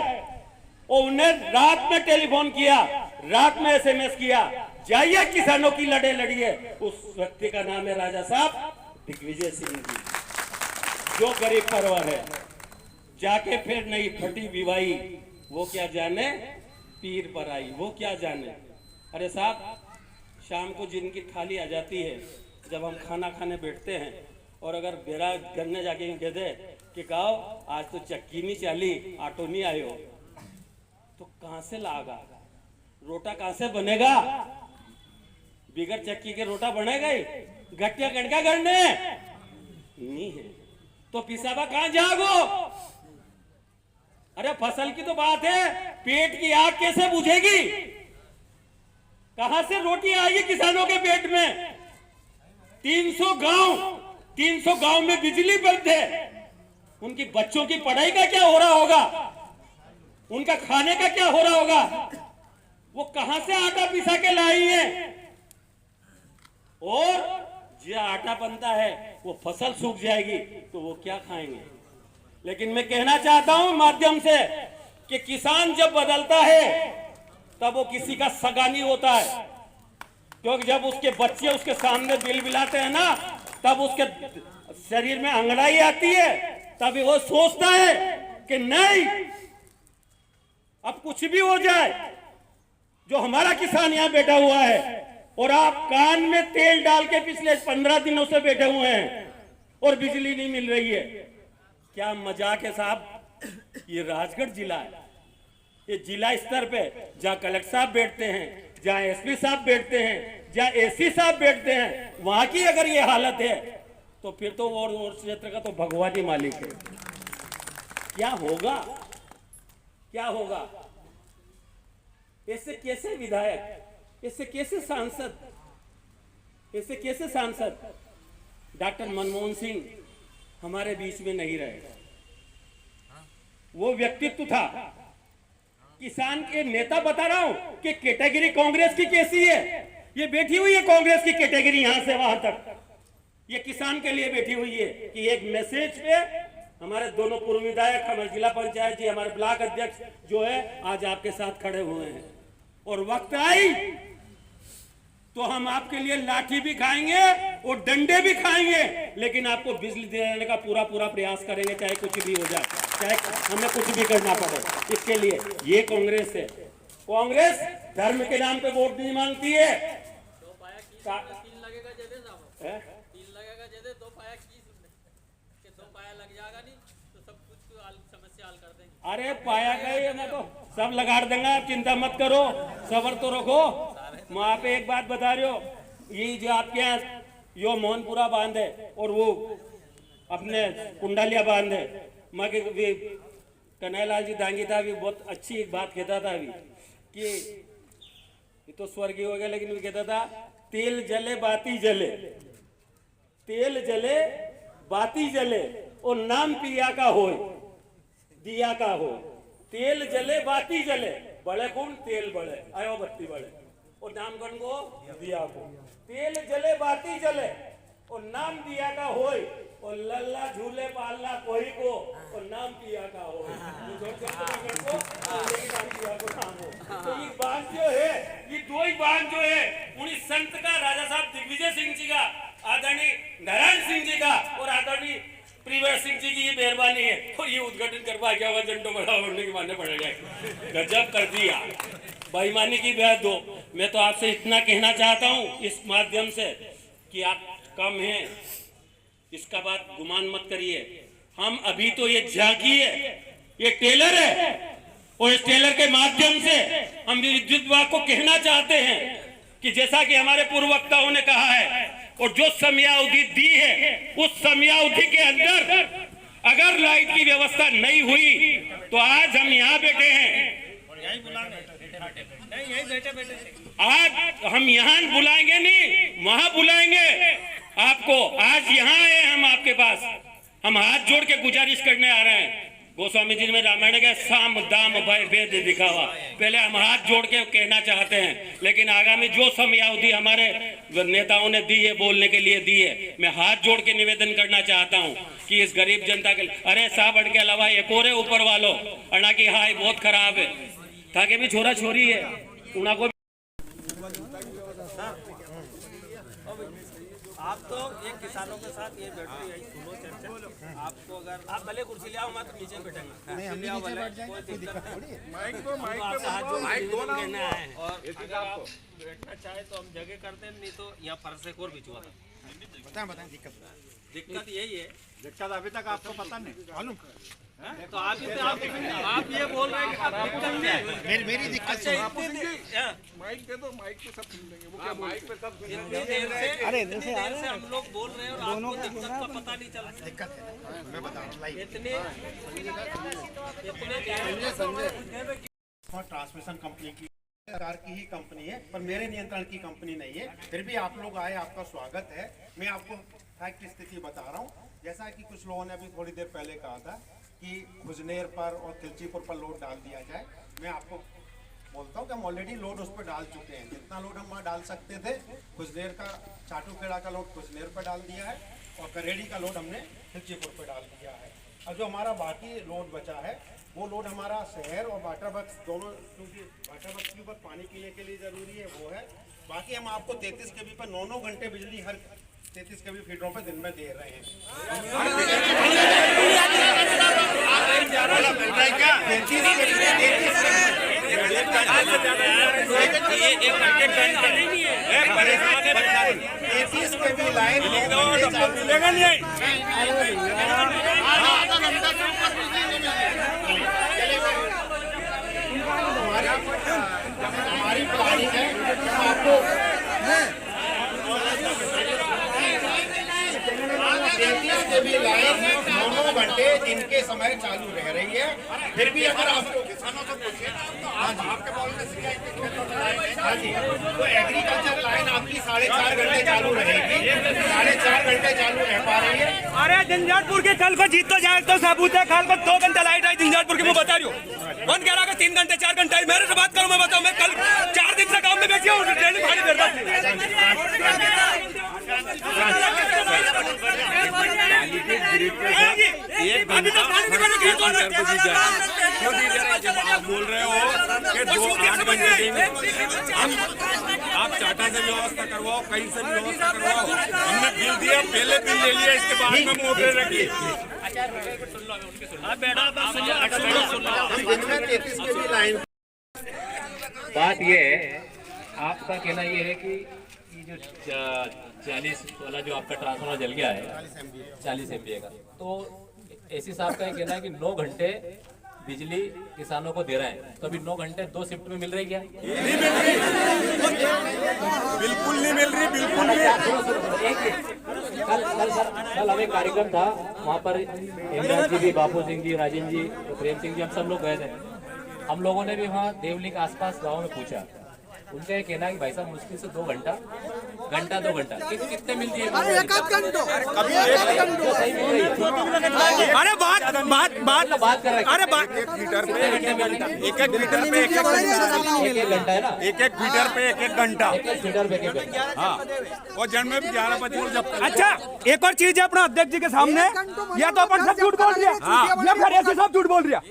और उन्हें रात में टेलीफोन किया, रात में एसएमएस किया, जाइए किसानों की लड़े लड़िए। उस व्यक्ति का नाम है राजा साहब दिग्विजय सिंह जी, जो गरीब परिवार है। जाके फिर नहीं फटी विवाही, वो क्या जाने पीर पर आई, वो क्या जाने। अरे साहब, शाम को जिनकी थाली आ जाती है, जब हम खाना खाने बैठते हैं, और अगर बेरा गन्ने जाके कह दे कि गाओ आज तो चक्की नहीं चाली, आटो नहीं आयो, तो कहां से लागा? रोटा कहां से बनेगा? बिगर चक्की के रोटा बनेगा ही? गट्टिया गड़का करने नहीं है तो पिसाबा कहां जागो? अरे फसल की तो बात है, पेट की आग कैसे बुझेगी? कहां से रोटी आएगी किसानों के पेट में? 300 गांव में बिजली बंद है। उनकी बच्चों की पढ़ाई का क्या हो रहा होगा? उनका खाने का क्या हो रहा होगा? वो कहां से आटा पिसा के लाई है? और जो आटा बनता है वो फसल सूख जाएगी तो वो क्या खाएंगे? लेकिन मैं कहना चाहता हूं माध्यम से कि किसान जब बदलता है तब वो किसी का सगा नहीं होता है। क्योंकि जब उसके बच्चे उसके सामने बिलबिलाते हैं ना, तब उसके शरीर में अंगड़ाई आती है, तभी वो सोचता है कि नहीं, अब कुछ भी हो जाए, जो हमारा किसान यहाँ बैठा हुआ है, और आप कान में तेल डाल के पिछले 15 दिनों से बैठे हुए हैं और बिजली नहीं मिल रही है। क्या मजाक है साहब? ये राजगढ़ जिला है, ये जिला स्तर पे जहाँ कलेक्टर साहब बैठते हैं, जहाँ एसपी साहब बैठते हैं, जहाँ एसी साहब बैठते हैं, वहां की अगर ये हालत है तो फिर तो और क्षेत्र का तो भगवान ही मालिक है। क्या होगा? क्या होगा? ऐसे कैसे विधायक, ऐसे कैसे सांसद, ऐसे कैसे सांसद? डॉक्टर मनमोहन सिंह हमारे बीच में नहीं रहे। वो व्यक्तित्व था, किसान के नेता। बता रहा हूं कि कैटेगरी कांग्रेस की कैसी है। ये बैठी हुई है कांग्रेस की कैटेगरी, यहां से वहां तक ये किसान के लिए बैठी हुई है कि एक मैसेज पे हमारे दोनों पूर्व विधायक, हमारे जिला पंचायत जी, हमारे ब्लॉक अध्यक्ष जो है आज आपके साथ खड़े हुए हैं। और वक्त आई तो हम आपके लिए लाठी भी खाएंगे और डंडे भी खाएंगे, लेकिन आपको बिजली दिलाने का पूरा प्रयास करेंगे, चाहे कुछ भी हो जाए, चाहे हमें कुछ भी करना पड़े। इसके लिए ये कांग्रेस है। कांग्रेस धर्म के नाम पे वोट नहीं मांगती है। अरे पाया गए मैं तो सब लगा देंगे, आप चिंता मत करो, सबर तो रखो। मैं आप एक बात बता रही हो, ये जो आपके यहाँ यो मोहनपुरा बांध है और वो अपने कुंडालिया बांध है, माँ के कन्हैयालाल जी दांगी था भी बहुत अच्छी एक बात कहता था अभी कि ये तो स्वर्गीय हो गया, लेकिन वो कहता था तेल जले बाती जले, तेल जले बाती जले और नाम पिया का हो, दिया का हो। तेल जले बाती जले, बड़े कौन तेल बड़े आयो बत्ती बड़े, और नामगण को दिया को, तेल जले बाती जले और नाम दिया का होय, और लल्ला झूले पालना कोई को और नाम पिया का होय, नाम पिया को नाम हो। तो ये बात जो है, ये दो ही बात जो है, उन्हीं संत का, राजा साहब दिग्विजय सिंह जी का, आदरणीय नारायण सिंह जी का और आदरणीय प्रियवर सिंह जी की ये मेहरबानी है, और ये उद्घाटन करवा के आवाज घंटों बड़ा होने के मानने पड़ेगा। गजब कर दिया, बेईमानी की बात दो। मैं तो आपसे इतना कहना चाहता हूँ इस माध्यम से कि आप कम हैं, इसका बात गुमान मत करिए। हम अभी तो ये झांकी है, ये टेलर है, और इस टेलर के माध्यम से हम विद्युत विभाग को कहना चाहते हैं कि जैसा कि हमारे पूर्व वक्ताओं ने कहा है, और जो समयावधि दी है उस समयावधि के अंदर अगर लाइट की व्यवस्था नहीं हुई तो आज हम यहाँ बैठे हैं, आज हम यहाँ बुलाएंगे नहीं, वहां बुलाएंगे आपको। आज यहाँ आए हम आपके पास, हम हाथ जोड़ के गुजारिश करने आ रहे हैं। गोस्वामी जी में रामायण के साम दाम भय भेद दिखावा, पहले हम हाथ जोड़ के कहना चाहते हैं, लेकिन आगामी जो समयावधि हमारे नेताओं ने दी है, बोलने के लिए दी है, मैं हाथ जोड़ के निवेदन करना चाहता हूं कि इस गरीब जनता के, अरे साहब के अलावा एक और है ऊपर वालों, अना की हाय बहुत खराब है, ताकि भी छोरा छोरी है उनको। आप तो एक किसानों के साथ ये बैठ रही है, सुनो चर्चा। आपको अगर आप भले कुर्सी ले आओ, मत नीचे बैठेंगे, नहीं हम नीचे बैठ जाएंगे, कोई दिक्कत थोड़ी है। माइक पे हाथ जोड़ कहना है, और अगर आप बैठना चाहे तो हम जगह करते हैं, नहीं तो यहाँ फर्श से और बिछवा था। बताएं दिक्कत यही है। दिक्कत अभी तक आपको पता नहीं मालूम, तो आप ये बोल रहे हैं कि दिक्कत क्या है? मेरी दिक्कत माइक दे दो, माइक पे सब सुन लेंगे। वो क्या माइक पे सब सुन लेंगे? इतनी देर से हम लोग बोल रहे हैं और आपको दिक्कत का पता नहीं चल रहा। दिक्कत है, मैं बता रहा हूं, इतने ट्रांसमिशन कंपनी की, सरकार की ही कंपनी है, पर मेरे नियंत्रण की कंपनी नहीं है। फिर भी आप लोग आए, आपका स्वागत है। मैं आपको फैक्ट की स्थिति बता रहा हूँ। जैसा कि कुछ लोगों ने अभी थोड़ी देर पहले कहा था कि खुजनेर पर और तिलचीपुर पर लोड डाल दिया जाए, मैं आपको बोलता हूँ कि हम ऑलरेडी लोड उस पर डाल चुके हैं। जितना लोड हम वहाँ डाल सकते थे, खुजनेर का, चाटूखेड़ा का लोड खुजनेर पर डाल दिया है, और करेड़ी का लोड हमने तिलचीपुर पर डाल दिया है। और जो हमारा बाकी लोड बचा है, वो लोड हमारा शहर और वाटर वर्क्स दोनों, क्योंकि वाटर वर्क्स के ऊपर पानी पीने के लिए ज़रूरी है, वो है। बाकी हम आपको 33 kV पर 9 घंटे बिजली हर 33 kV फीडरों पर दिन में दे रहे हैं। हमारी प्लानिंग है आपको 33 kV लाइन 9 घंटे दिन के समय चालू रह रही है। फिर भी अगर आपको किसानों को पूछे तो आपके बोलने से हाँ जी, तो एग्रीकल्चर लाइन आपकी 4.5 घंटे चालू रहेगी, 4.5 घंटे चालू रह पा रही है। अरे झंझारपुर के कल को जीत तो जाए तो साबुत है, कल को 2 घंटे लाइट आई झंझारपुर की, मैं बता रही हूँ। कौन कह रहा है 3 घंटे 4 घंटे? मेरे से बात करूँ, मैं बताऊँ, मैं कल 4 दिन से काम में बैठी हूँ, ट्रेनिंग भारी करता बोल रहे हो कि 2-8 घंटे देंगे, आप टाटा से व्यवस्था करवाओ, कहीं से व्यवस्था करवाओ। हमने बिल दिया, पहले बिल ले लिया, इसके बाद में मोटर रखी। बात ये है, आपका कहना ये है कि जो 40 वाला जो आपका ट्रांसफार्मर जल गया है 40 MVA का, तो एसी साहब का ये कहना है कि 9 घंटे बिजली किसानों को दे रहे हैं, तो अभी 9 घंटे 2 शिफ्ट में मिल रही क्या? नहीं मिल रही, बिल्कुल नहीं मिल रही, बिल्कुल नहीं। कल हमें कार्यक्रम था, वहाँ पर हेमराज जी भी, बापू सिंह जी, राजेंद्र जी, प्रेम सिंह जी, हम सब लोग गए थे। हम लोगों ने भी वहाँ देवली के आसपास गाँव में पूछा उनका ये कहना है कि भाई साहब मुश्किल से 2 घंटा 2 घंटा कितने मिलती है? अरे बात कर रहे हैं। अरे मीटर पे एक मीटर पे एक घंटा है ना, एक मीटर पे एक घंटा, मीटर पे एक घंटा। हाँ। और जन में 11 बजे जब अच्छा एक और चीज है अपना अध्यक्ष जी के सामने, या तो अपन सब झूठ बोल रहा या फिर ऐसे सब झूठ बोल रहा,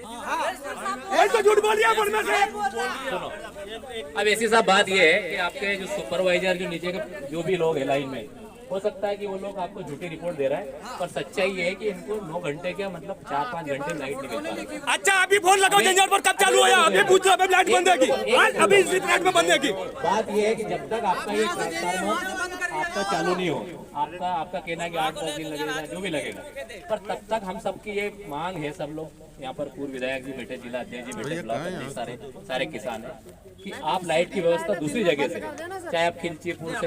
यही तो झूठ बोल रहा अपन में से। सुनो, अब ऐसी साहब बात ये है कि आपके जो सुपरवाइजर जो नीचे के जो भी लोग है लाइन में, हो सकता है कि वो लोग आपको झूठी रिपोर्ट दे रहा है, पर सच्चाई ये है कि इनको 9 घंटे क्या मतलब 4-5 घंटे लाइट नहीं मिल पा रही। अच्छा अभी फोन लगाओ झंझारपुर कब चालू होया, अभी पूछ लो, अभी लाइट बंद होगी, अभी इसी मिनट में बंद होगी। बात ये है कि जब तक आपका ये ट्रांसफार्मर आपका चालू नहीं हो, आपका कहना है कि 8-10 दिन लगेगा, जो भी लगेगा, पर तब तक हम सबकी ये मांग है, सब लोग यहाँ पर पूर्व विधायक जी बैठे, जिला अध्यक्ष जी बैठे, ब्लॉक अध्यक्ष, सारे किसान है, कि आप लाइट की व्यवस्था दूसरी जगह से, चाहे आप खिलचीपुर से,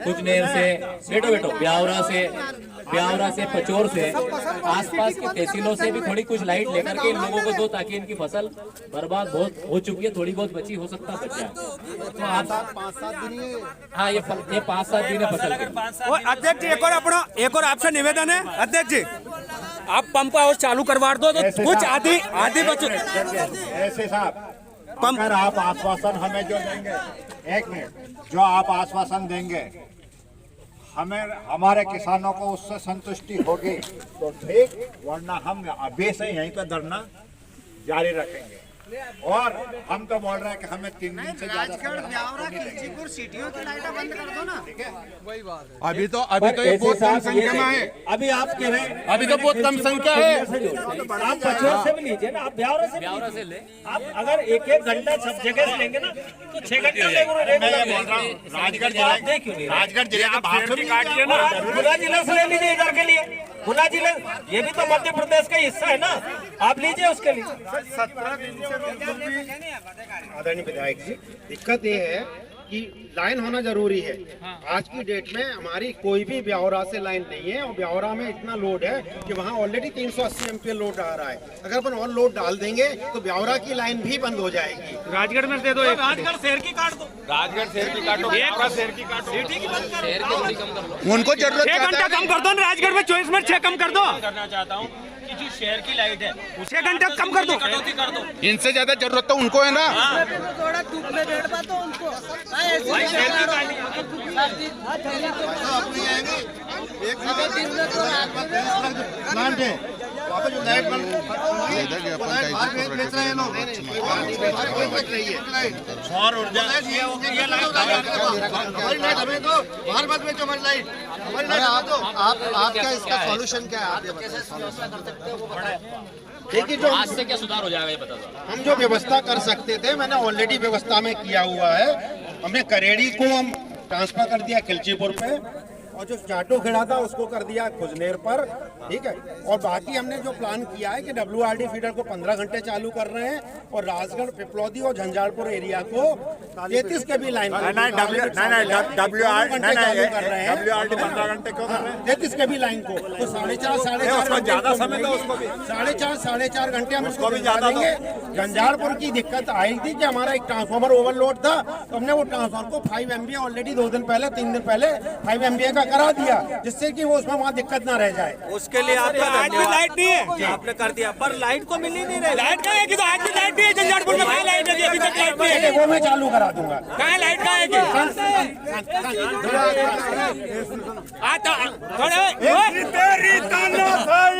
कुचनेर से, बैठो ब्यावरा से, पचोर से, आसपास की तहसीलों से भी थोड़ी कुछ लाइट लेकर के इन लोगों को दो, ताकि इनकी फसल बर्बाद बहुत हो चुकी है, थोड़ी बहुत बची, हो सकता है बचा, तो आप 5-7 दिन, हाँ ये 5-7 दिन है फसल के। और अध्यक्ष जी एक और आपसे निवेदन है, अध्यक्ष जी आप पंप हाउस चालू करवा दो तो कुछ आधी बचत। ऐसे साहब, अगर आप आश्वासन हमें जो देंगे, 1 मिनट, जो आप आश्वासन देंगे हमें, हमारे किसानों को उससे संतुष्टि होगी तो ठीक, वरना हम अभी से यहीं पर धरना जारी रखेंगे। और हम तो बोल रहे हैं कि हमें 3 दिन से ज्यादा सिटियों की लाइटें बंद कर दो ना, ठीक है? अभी तो ये बहुत कम संख्या में है, अभी आप कह रहे हैं, अभी तो बहुत कम संख्या है। आप पचोर से भी लीजिए ना, आप ब्यावरा से ले, आप अगर 1-1 घंटा सब जगह से लेंगे ना तो 6 घंटे राजगढ़ जिले का खुला जिला से ले लीजिए इधर के लिए, खुला जिला ये भी तो मध्य प्रदेश का हिस्सा है ना, आप लीजिए उसके लिए। 17 दिन से बिल्कुल भी आदरणीय विधायक जी, दिक्कत ये है कि लाइन होना जरूरी है। आज की डेट में हमारी कोई भी ब्यावरा से लाइन नहीं है, और ब्यावरा में इतना लोड है कि वहाँ ऑलरेडी 380 एमपीए लोड आ रहा है। अगर अपन और लोड डाल देंगे तो ब्यावरा की लाइन भी बंद हो जाएगी। राजगढ़ में दे दो, राजगढ़ शहर की काट दो, राजगढ़ शहर की काटो, शहर की काटो, उनको जरूरत 6 घंटा कम कर दो, राजगढ़ में 24 मिनट 6 कम कर दो। करना चाहता हूँ कि जो शहर की लाइट है 6 घंटा कम कर दो, कटौती कर दो। इनसे ज्यादा जरूरत तो उनको है ना। प्लांट है वहाँ पे जो लाइट बन बेच रहे हैं लोग, सौर ऊर्जा हमारी लाइट हमें दो, बाहर मत बेचो हमारी लाइट, हमारी लाइट दो। आपका इसका सॉल्यूशन क्या है, आप ये बताइए। देखिए जो आज से क्या सुधार हो जाएगा ये बता दो। हम जो व्यवस्था कर सकते थे, मैंने ऑलरेडी व्यवस्था में किया हुआ है। हमने करेड़ी को हम ट्रांसफर कर दिया खिलचीपुर पे, और जो चाटो खेड़ा था उसको कर दिया खुजनेर पर, ठीक है। और बाकी हमने जो प्लान किया है कि WRD फीडर को 15 घंटे चालू कर रहे हैं, और राजगढ़, पिपलौदी और झंझारपुर एरिया को 33 के भी लाइन WRD 15 घंटे क्यों कर रहे हैं? 33 के भी लाइन को तो 4.5 ज्यादा समय दो उसको भी, 4.5 घंटे हम उसको भी ज्यादा देंगे। झंझारपुर की दिक्कत आई थी कि हमारा एक ट्रांसफार्मर ओवरलोड था, तो हमने वो ट्रांसफार्मर को 5 MVA ऑलरेडी 3 दिन पहले 5 MVA का करा दिया, जिससे कि वो उसमें वहाँ दिक्कत ना रह जाए। उसके लिए आपका आज भी लाइट नहीं है, आपने कर दिया, पर लाइट को मिल ही नहीं रही। लाइट कहाँ है कि तो आज भी लाइट नहीं है झंझारपुर में, कहाँ लाइट है, अभी तक लाइट नहीं है। वो मैं चालू करा दूंगा। कहाँ लाइट कहाँ है कि तेरी तानाशाही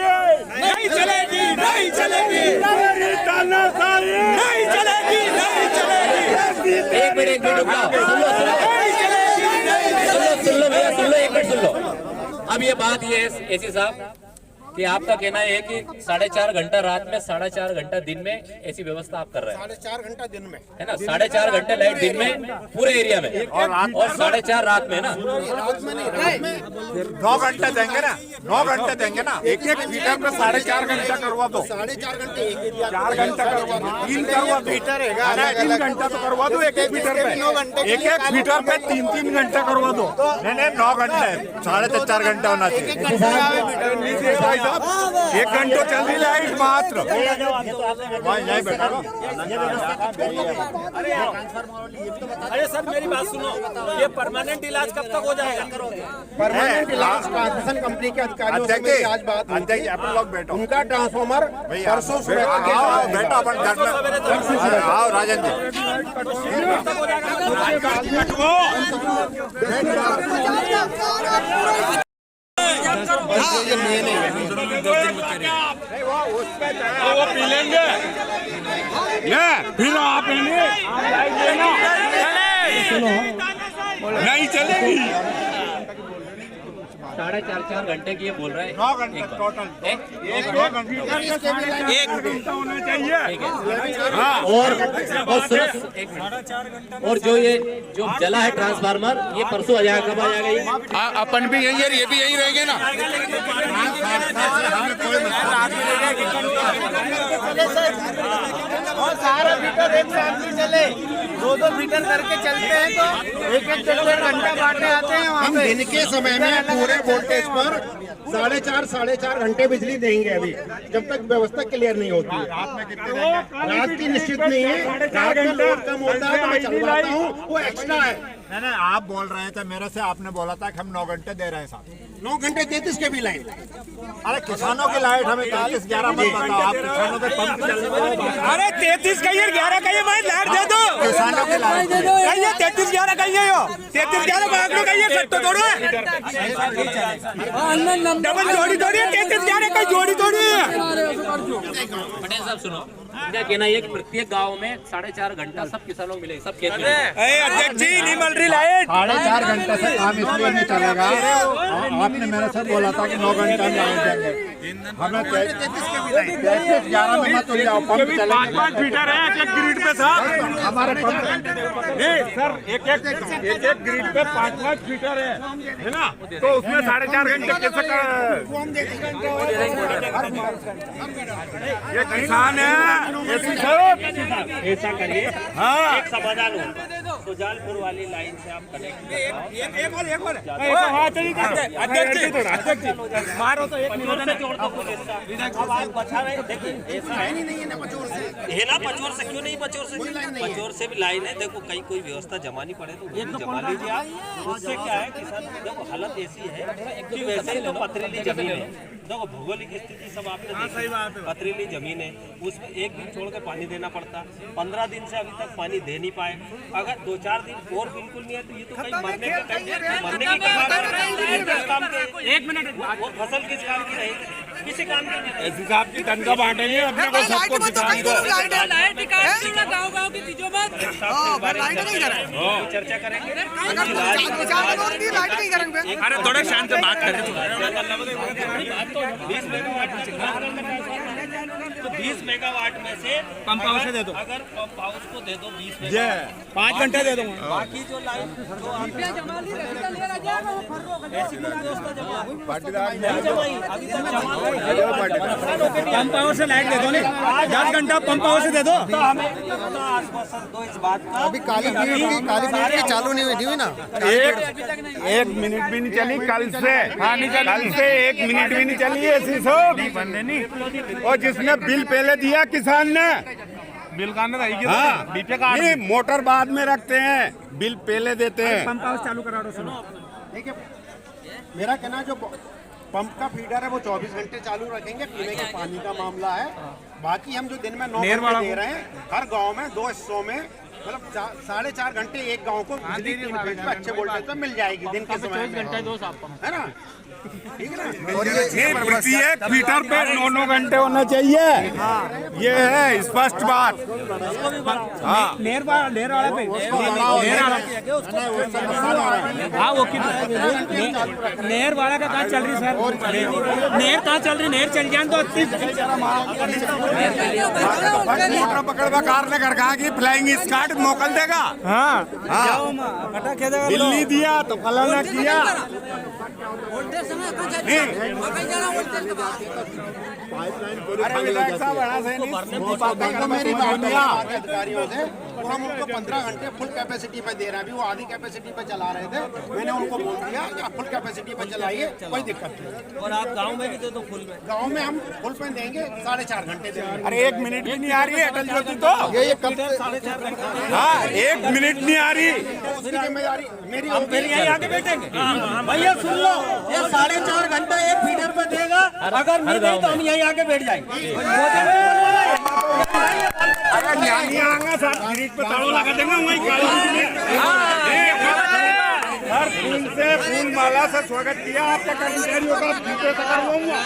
नहीं चलेगी, नहीं चलेगी, तेरी तानाशाही नहीं चलेगी, नहीं चलेगी। एक मिनट सुन लो भैया, सुन लो, 1 मिनट सुन लो। अब ये बात ये है एसी साहब कि आपका कहना है कि 4.5 घंटा रात में, 4.5 घंटा दिन में ऐसी व्यवस्था आप कर रहे हैं। 4.5 घंटा दिन में है ना, 4.5 घंटे लाइट दिन में पूरे एरिया में, और 4.5 रात में ना, 9 घंटे देंगे ना, 9 घंटे देंगे ना। एक फीटर पे 4.5 घंटा करवा दो, 4.5 घंटे 4 घंटा करवा दो, 3 करवा दो, 3 घंटा तो करवा दो। एक फीटर पे 1 फीटर पे 3 घंटा करवा दो। नहीं 9 घंटे, 4.5 घंटा होना चाहिए। साहब 1 घंटा चल रही लाइट मात्र। यहीं बैठा रहो। अरे सर मेरी बात सुनो, ये परमानेंट इलाज कब तक हो जाएगा? परमानेंट इलाज ट्रांसमिशन कंपनी के अधिकारियों से मेरी आज बात हुई थी। अपन लोग बैठो। उनका ट्रांसफार्मर परसों सुबह आओ बैठो अपन घर में। आओ राजन जी। वो पी लेंगे फिर आप नहीं चलेगी। 4.5 घंटे की ये बोल रहा है। 9 घंटे टोटल। 1 घंटा होना चाहिए। और जो जला है ट्रांसफार्मर, ये परसों आ जाएगा। कब आ जाएगा ये? अपन भी यही है, ये भी यही रहेंगे ना। और सारा मीटर एक साथ नहीं चले, 2-2 मीटर करके चलते हैं तो एक घंटा बांटने आते हैं वहाँ हम पे। दिन के समय में पूरे वोल्टेज पर 4.5 घंटे बिजली देंगे अभी, जब तक व्यवस्था क्लियर नहीं होती है। रात की निश्चित नहीं है, रात में लोड कम होता है तो मैं चलवाता हूँ, वो एक्स्ट्रा है। नहीं आप बोल रहे थे मेरे से, आपने बोला था कि हम 9 घंटे दे रहे हैं साहब। 9 घंटे 33 के भी लाइन। अरे किसानों की लाइट हमें 33-11 मत बताओ। आप किसानों के पंप चलने वाले। अरे 33 कहिए, 11 कहिए, मैं लाइट दे दो। किसानों की लाइट कहिए 33-11 कहिए, यो 33-11 भाग लो कहिए, सब तो तोड़ो डबल जोड़ी थोड़ी है, 33-11 का जोड़ी थोड़ी है। पटेल साहब सुनो, इनका कहना ये कि प्रत्येक गांव में 4.5 घंटा सब किसानों को मिलेगा, सब खेत में। अध्यक्ष जी नहीं मिल रही लाइट। 4.5 घंटे से काम इसलिए नहीं चलेगा। आपने मेरे से बोला था कि 9 घंटे में लाइट देंगे। हमें 33-11 में मत जाओ, पंप चले। 5 फीटर है एक ग्रिड पे साहब। हमारे पंप नहीं सर, एक ग्रिड पे 5 फीटर है ना, तो उसमें 4.5 घंटे कैसे ये किसान है। ऐसा करिए, हाँ एक समाधान हो, सुजालपुर वाली लाइन से आप कनेक्ट मारो तो एक से जोड़ दो कुछ ऐसा। अब आप बचा रहे, देखिए ऐसा है है ना, पचोर से क्यों नहीं? पचोर से भी लाइन है। देखो कहीं कोई व्यवस्था जमानी पड़े तो वो भी जमा लीजिए आप। उससे क्या है किसान, देखो हालत ऐसी है कि वैसे ही तो पथरीली जमीन है। देखो भौगोलिक स्थिति सब आपने देखी, पथरीली जमीन है, उसमें एक दिन छोड़ के पानी देना पड़ता। 15 दिन से अभी तक पानी दे नहीं पाए। अगर 2-4 दिन और बिल्कुल नहीं है तो ये तो कहीं मरने के काम के। 1 मिनट, वो फसल किस काम की रहेगी? किसी काम की नहीं रहेगी। हिसाब की तनख्वाह बांटेंगे अपने को, सबको किसान को। गाँव की चीजों में चर्चा करेंगे। अरे थोड़ा शांत से बात करें। 20 मेगावाट तो 20 मेगावाट में से पंप हाउस से दे दो। अगर पंप हाउस को दे दो 20 मेगावाट, 5 घंटे दे दूंगा। बाकी जो लाइन ऐसी कोई व्यवस्था जमा नहीं जमाई अभी तक जमा। पंप हाउस से लाइट दे दो, नहीं 10 घंटा पंप हाउस से दे दो। तो हमें आश्वासन दो इस बात का। अभी काली पीरियड चालू नहीं हुई ना, 1 मिनट भी नहीं चली कल से। कल से 1 मिनट भी नहीं चली ऐसी सब बंदे नहीं। और जिसने बिल पहले दिया किसान ने, बिल का नहीं, मोटर बाद में रखते हैं, बिल पहले देते हैं। पंप हाउस चालू करा दो। सुनो देखिए मेरा कहना जो पंप का फीडर है वो 24 घंटे चालू रखेंगे। पीने के पानी का मामला है, बाकी हम जो दिन में 9 घंटे दे रहे हैं हर गांव में 2 हिस्सों में, मतलब 4.5 घंटे एक गांव को बिजली 3 फेज पे अच्छे वोल्टेज पे मिल जाएगी दिन के समय में, है ना? ठीक है ना? और ये प्रत्येक फीटर पे 9 घंटे होना चाहिए। ये है स्पष्ट बात। हाँ नेर वाला पे हाँ वो नेर वाला का कहाँ चल रही सर? नेर कहाँ चल रही? नेर चल जाए तो मोटर पकड़ कार ने घर कहा कि फ्लाइंग स्कार्ट मोकल देगा। हाँ हाँ बिल नहीं दिया तो फलाना किया। अरे विधायक साहब मेरी अधिकारियों से तो हम उनको 15 घंटे फुल कैपेसिटी पे दे रहे हैं। अभी वो आधी कैपेसिटी पे चला रहे थे, मैंने उनको बोल दिया कि आप फुल कैपेसिटी पे चलाइए, कोई दिक्कत नहीं। और आप गांव में भी दे दो फुल में। गांव में हम फुल पे देंगे, 4.5 घंटे देंगे। अरे 1 मिनट भी नहीं आ रही है अटल ज्योति तो। ये कब 4.5 घंटे? हाँ 1 मिनट नहीं आ रही। उसकी जिम्मेदारी मेरी हम होगी। फिर यहीं आके बैठेंगे। भैया सुन लो, ये 4.5 घंटे एक फीडर पे देगा, अगर नहीं दे तो हम यहीं आके बैठ जाएंगे। अगर नहीं आएंगे सर फ्रिज पे ताला लगा देंगे वहीं हर फूल से फूल माला से स्वागत किया आपके कर्मचारियों का जूते से करवाऊंगा।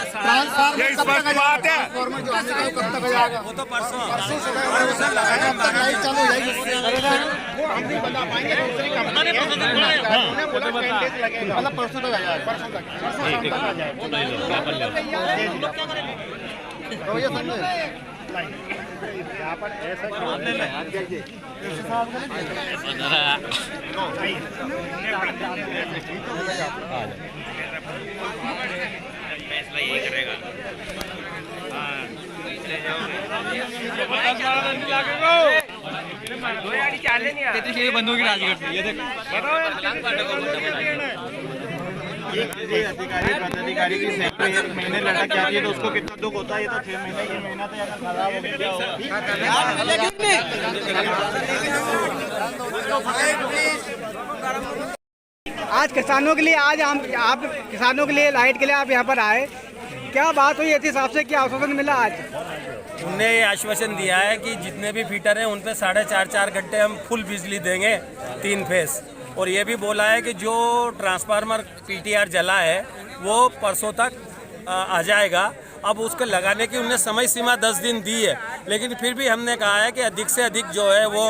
ये स्पष्ट बात है। कब तक जाएगा? वो तो परसों चालू हो जाएगी। वो हम नहीं बता पाएंगे, दूसरी कंपनी है। उन्होंने बोला 10 days लगेगा, मतलब परसों तक आ जाएगा। परसों शाम तक आ जाएगा। तो ये समझे यहाँ पर ऐसा फैसला यही करेगा। बंद होगी राजगढ़ से। ये अधिकारी की सैलरी 1 महीने लटक जाती है तो उसको कितना दुख होता है। ये तो 6 महीने ये महीना तो अगर खराब हो गया आज किसानों के लिए आप किसानों के लिए लाइट के लिए आप यहाँ पर आए, क्या बात हुई इस हिसाब से, क्या आश्वासन मिला आज? उनने ये आश्वासन दिया है कि जितने भी फीटर हैं उन पे 4.5 घंटे हम फुल बिजली देंगे 3 फेस। और ये भी बोला है कि जो ट्रांसफार्मर पीटीआर जला है वो परसों तक आ जाएगा। अब उसको लगाने की उन्हें समय सीमा 10 दिन दी है, लेकिन फिर भी हमने कहा है कि अधिक से अधिक जो है वो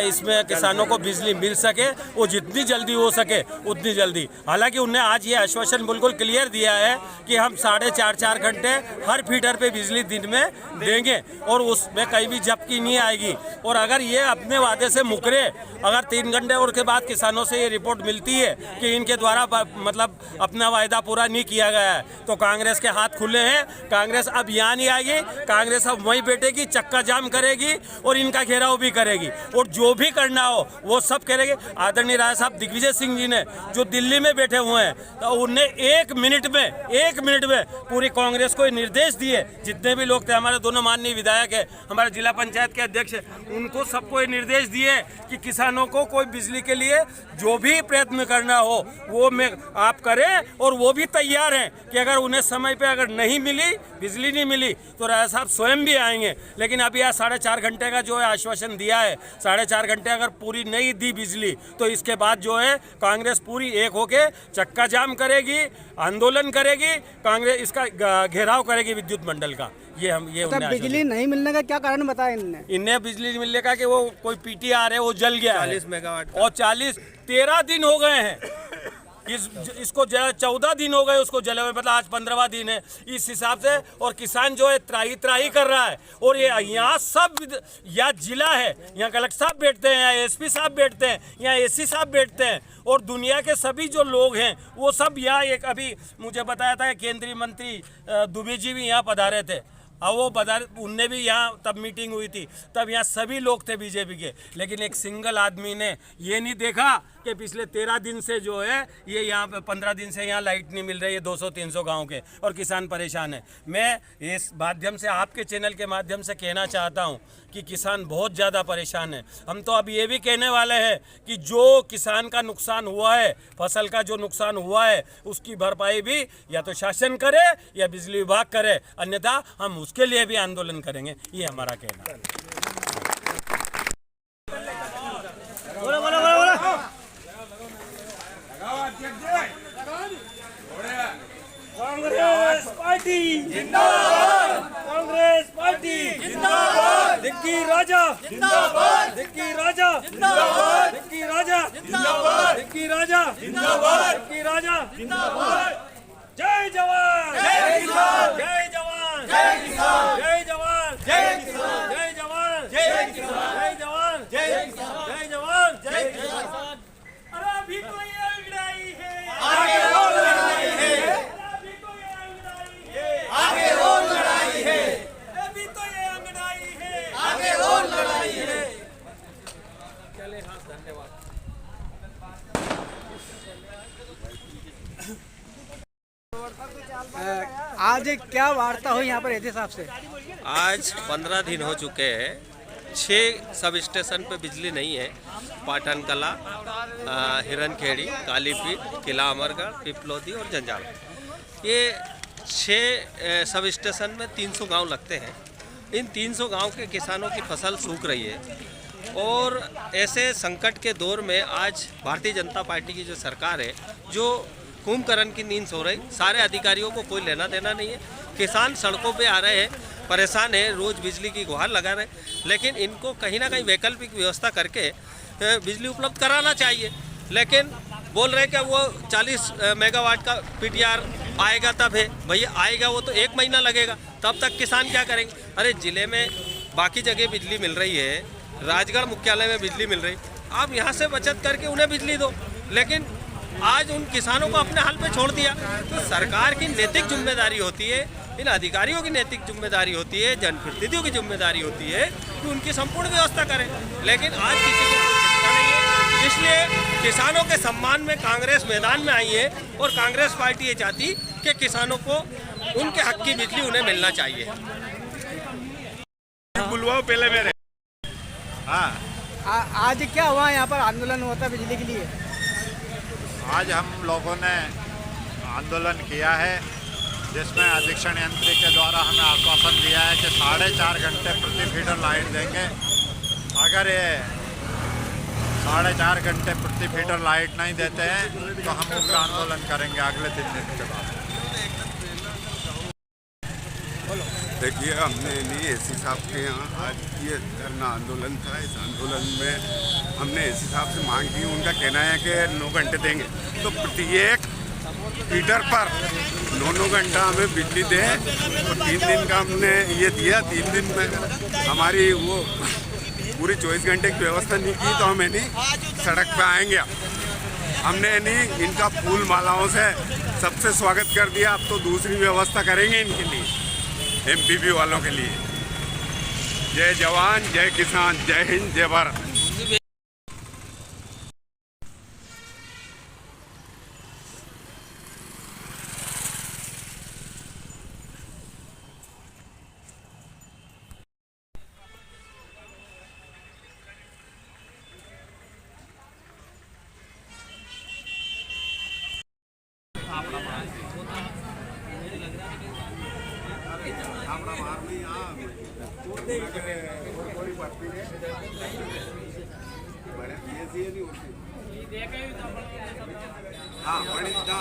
इसमें किसानों को बिजली मिल सके, वो जितनी जल्दी हो सके उतनी जल्दी। हालांकि उन्हें आज ये आश्वासन बिल्कुल क्लियर दिया है कि हम 4.5 घंटे हर फीडर पे बिजली दिन में देंगे और उसमें कहीं भी झपकी नहीं आएगी। और अगर ये अपने वादे से मुकरे, अगर 3 घंटे और के बाद किसानों से ये रिपोर्ट मिलती है कि इनके द्वारा मतलब अपना वायदा पूरा नहीं किया गया है, तो कांग्रेस के हाथ खुले हैं। कांग्रेस अब यहाँ नहीं आएगी, कांग्रेस अब वहीं बैठेगी, चक्का जाम करेगी और इनका घेराव भी करेगी और जो भी करना हो वो सब करेंगे। आदरणीय राजा साहब दिग्विजय सिंह जी ने जो दिल्ली में बैठे हुए हैं, तो उनने 1 मिनट में पूरी कांग्रेस को निर्देश दिए। जितने भी लोग थे, हमारे दोनों माननीय विधायक है, हमारे जिला पंचायत के अध्यक्ष है, उनको सबको ये निर्देश दिए कि किसानों को कोई बिजली के लिए जो भी प्रयत्न करना हो वो आप करें। और वो भी तैयार हैं कि अगर उन्हें समय पे अगर नहीं मिली, बिजली नहीं मिली, तो राजा साहब स्वयं भी आएंगे। लेकिन अभी यहाँ 4.5 घंटे का जो है आश्वासन दिया है, 4.5 घंटे अगर पूरी नहीं दी बिजली तो इसके बाद जो है कांग्रेस पूरी एक होके चक्का जाम करेगी, आंदोलन करेगी, कांग्रेस इसका घेराव करेगी विद्युत मंडल का। ये बिजली नहीं मिलने का क्या कारण बताया इन्हें बिजली मिलने का कि वो कोई पीटीआर है वो जल गया 40 मेगावाट और 13 दिन हो गए हैं इसको 14 दिन हो गए उसको जले हुए, मतलब आज 15वां दिन है इस हिसाब से। और किसान जो है त्राही कर रहा है। और ये यहाँ सब यहाँ जिला है, यहाँ कलेक्टर साहब बैठते हैं, यहाँ एसपी साहब बैठते हैं, यहाँ एससी साहब बैठते हैं और दुनिया के सभी जो लोग हैं वो सब यहाँ। एक अभी मुझे बताया था केंद्रीय मंत्री दुबे जी भी यहाँ पधारे थे, अब वो उनने भी यहाँ तब मीटिंग हुई थी, तब यहाँ सभी लोग थे बीजेपी के। लेकिन एक सिंगल आदमी ने ये नहीं देखा कि पिछले 13 दिन से जो है ये यहाँ पे 15 दिन से यहाँ लाइट नहीं मिल रही है 200-300 गांव के, और किसान परेशान है। मैं इस माध्यम से आपके चैनल के माध्यम से कहना चाहता हूँ कि किसान बहुत ज़्यादा परेशान है। हम तो अब ये भी कहने वाले हैं कि जो किसान का नुकसान हुआ है, फसल का जो नुकसान हुआ है, उसकी भरपाई भी या तो शासन करे या बिजली विभाग करे, अन्यथा हम उसके लिए भी आंदोलन करेंगे। ये हमारा कहना है। कांग्रेस पार्टी जिंदाबाद, कांग्रेस पार्टी जिंदाबाद, दिग्गी राजा जिंदाबाद, दिग्गी राजा जिंदाबाद, दिग्गी राजा जिंदाबाद, दिग्गी राजा जिंदाबाद, दिग्गी राजा जिंदाबाद। जय जवान जय किसान, जय जवान जय किसान, जय जवान जय किसान, जय जवान जय किसान, जय जवान जय किसान, जय जवान जय किसान। अरे अभी तो ये लड़ाई है, आगे और लड़ाई है। आज क्या वार्ता हुई यहाँ पर एसी साहब से? आज 15 दिन हो चुके हैं, 6 सब स्टेशन पे बिजली नहीं है। पाटन कला, हिरनखेड़ी, कालीपीठ, किला अमरगढ़, पिपलौदी और जंजाल। ये 6 सब स्टेशन में 300 गांव लगते हैं। इन 300 गांव के किसानों की फसल सूख रही है और ऐसे संकट के दौर में आज भारतीय जनता पार्टी की जो सरकार है, जो कुंभकर्ण की नींद सो रही, सारे अधिकारियों को कोई लेना देना नहीं है। किसान सड़कों पे आ रहे हैं, परेशान है, रोज़ बिजली की गुहार लगा रहे, लेकिन इनको कहीं ना कहीं वैकल्पिक व्यवस्था करके बिजली उपलब्ध कराना चाहिए। लेकिन बोल रहे कि वो 40 मेगावाट का पीटीआर आएगा तब है। भैया आएगा वो तो 1 महीना लगेगा, तब तक किसान क्या करेंगे? अरे ज़िले में बाकी जगह बिजली मिल रही है, राजगढ़ मुख्यालय में बिजली मिल रही, आप यहाँ से बचत करके उन्हें बिजली दो। लेकिन आज उन किसानों को अपने हाल पे छोड़ दिया। तो सरकार की नैतिक जिम्मेदारी होती है, इन अधिकारियों की नैतिक जिम्मेदारी होती है, जनप्रतिनिधियों की जिम्मेदारी होती है कि उनकी संपूर्ण व्यवस्था करें। लेकिन आज किसी को कोई चिंता नहीं है, इसलिए किसानों के सम्मान में कांग्रेस मैदान में आई है और कांग्रेस पार्टी ये चाहती कि किसानों को उनके हक की बिजली उन्हें मिलना चाहिए। बुलवाओ पहले मेरे। हाँ, आज क्या हुआ यहाँ पर आंदोलन हुआ था बिजली के लिए? आज हम लोगों ने आंदोलन किया है, जिसमें अधीक्षण यंत्री के द्वारा हमें आश्वासन दिया है कि 4.5 घंटे प्रति फीडर लाइट देंगे। अगर ये 4.5 घंटे प्रति फीडर लाइट नहीं देते हैं तो हम उग्र आंदोलन करेंगे अगले 3 दिन के बाद। देखिए, हमने नहीं एसी साहब के यहाँ आज ये धरना आंदोलन था। इस आंदोलन में हमने एसी साहब से मांग की, उनका कहना है कि 9 घंटे देंगे, तो प्रत्येक फीडर पर 9 घंटा हमें बिजली दें। तो 3 दिन का हमने ये दिया। 3 दिन में हमारी वो पूरी 24 घंटे की व्यवस्था नहीं की तो हमें नहीं सड़क पे आएंगे। हमने नहीं इनका फूल मालाओं से सबसे स्वागत कर दिया। अब तो दूसरी व्यवस्था करेंगे इनके लिए, एमपीपी वालों के लिए। जय जवान, जय किसान, जय हिंद, जय भारत। हाँ,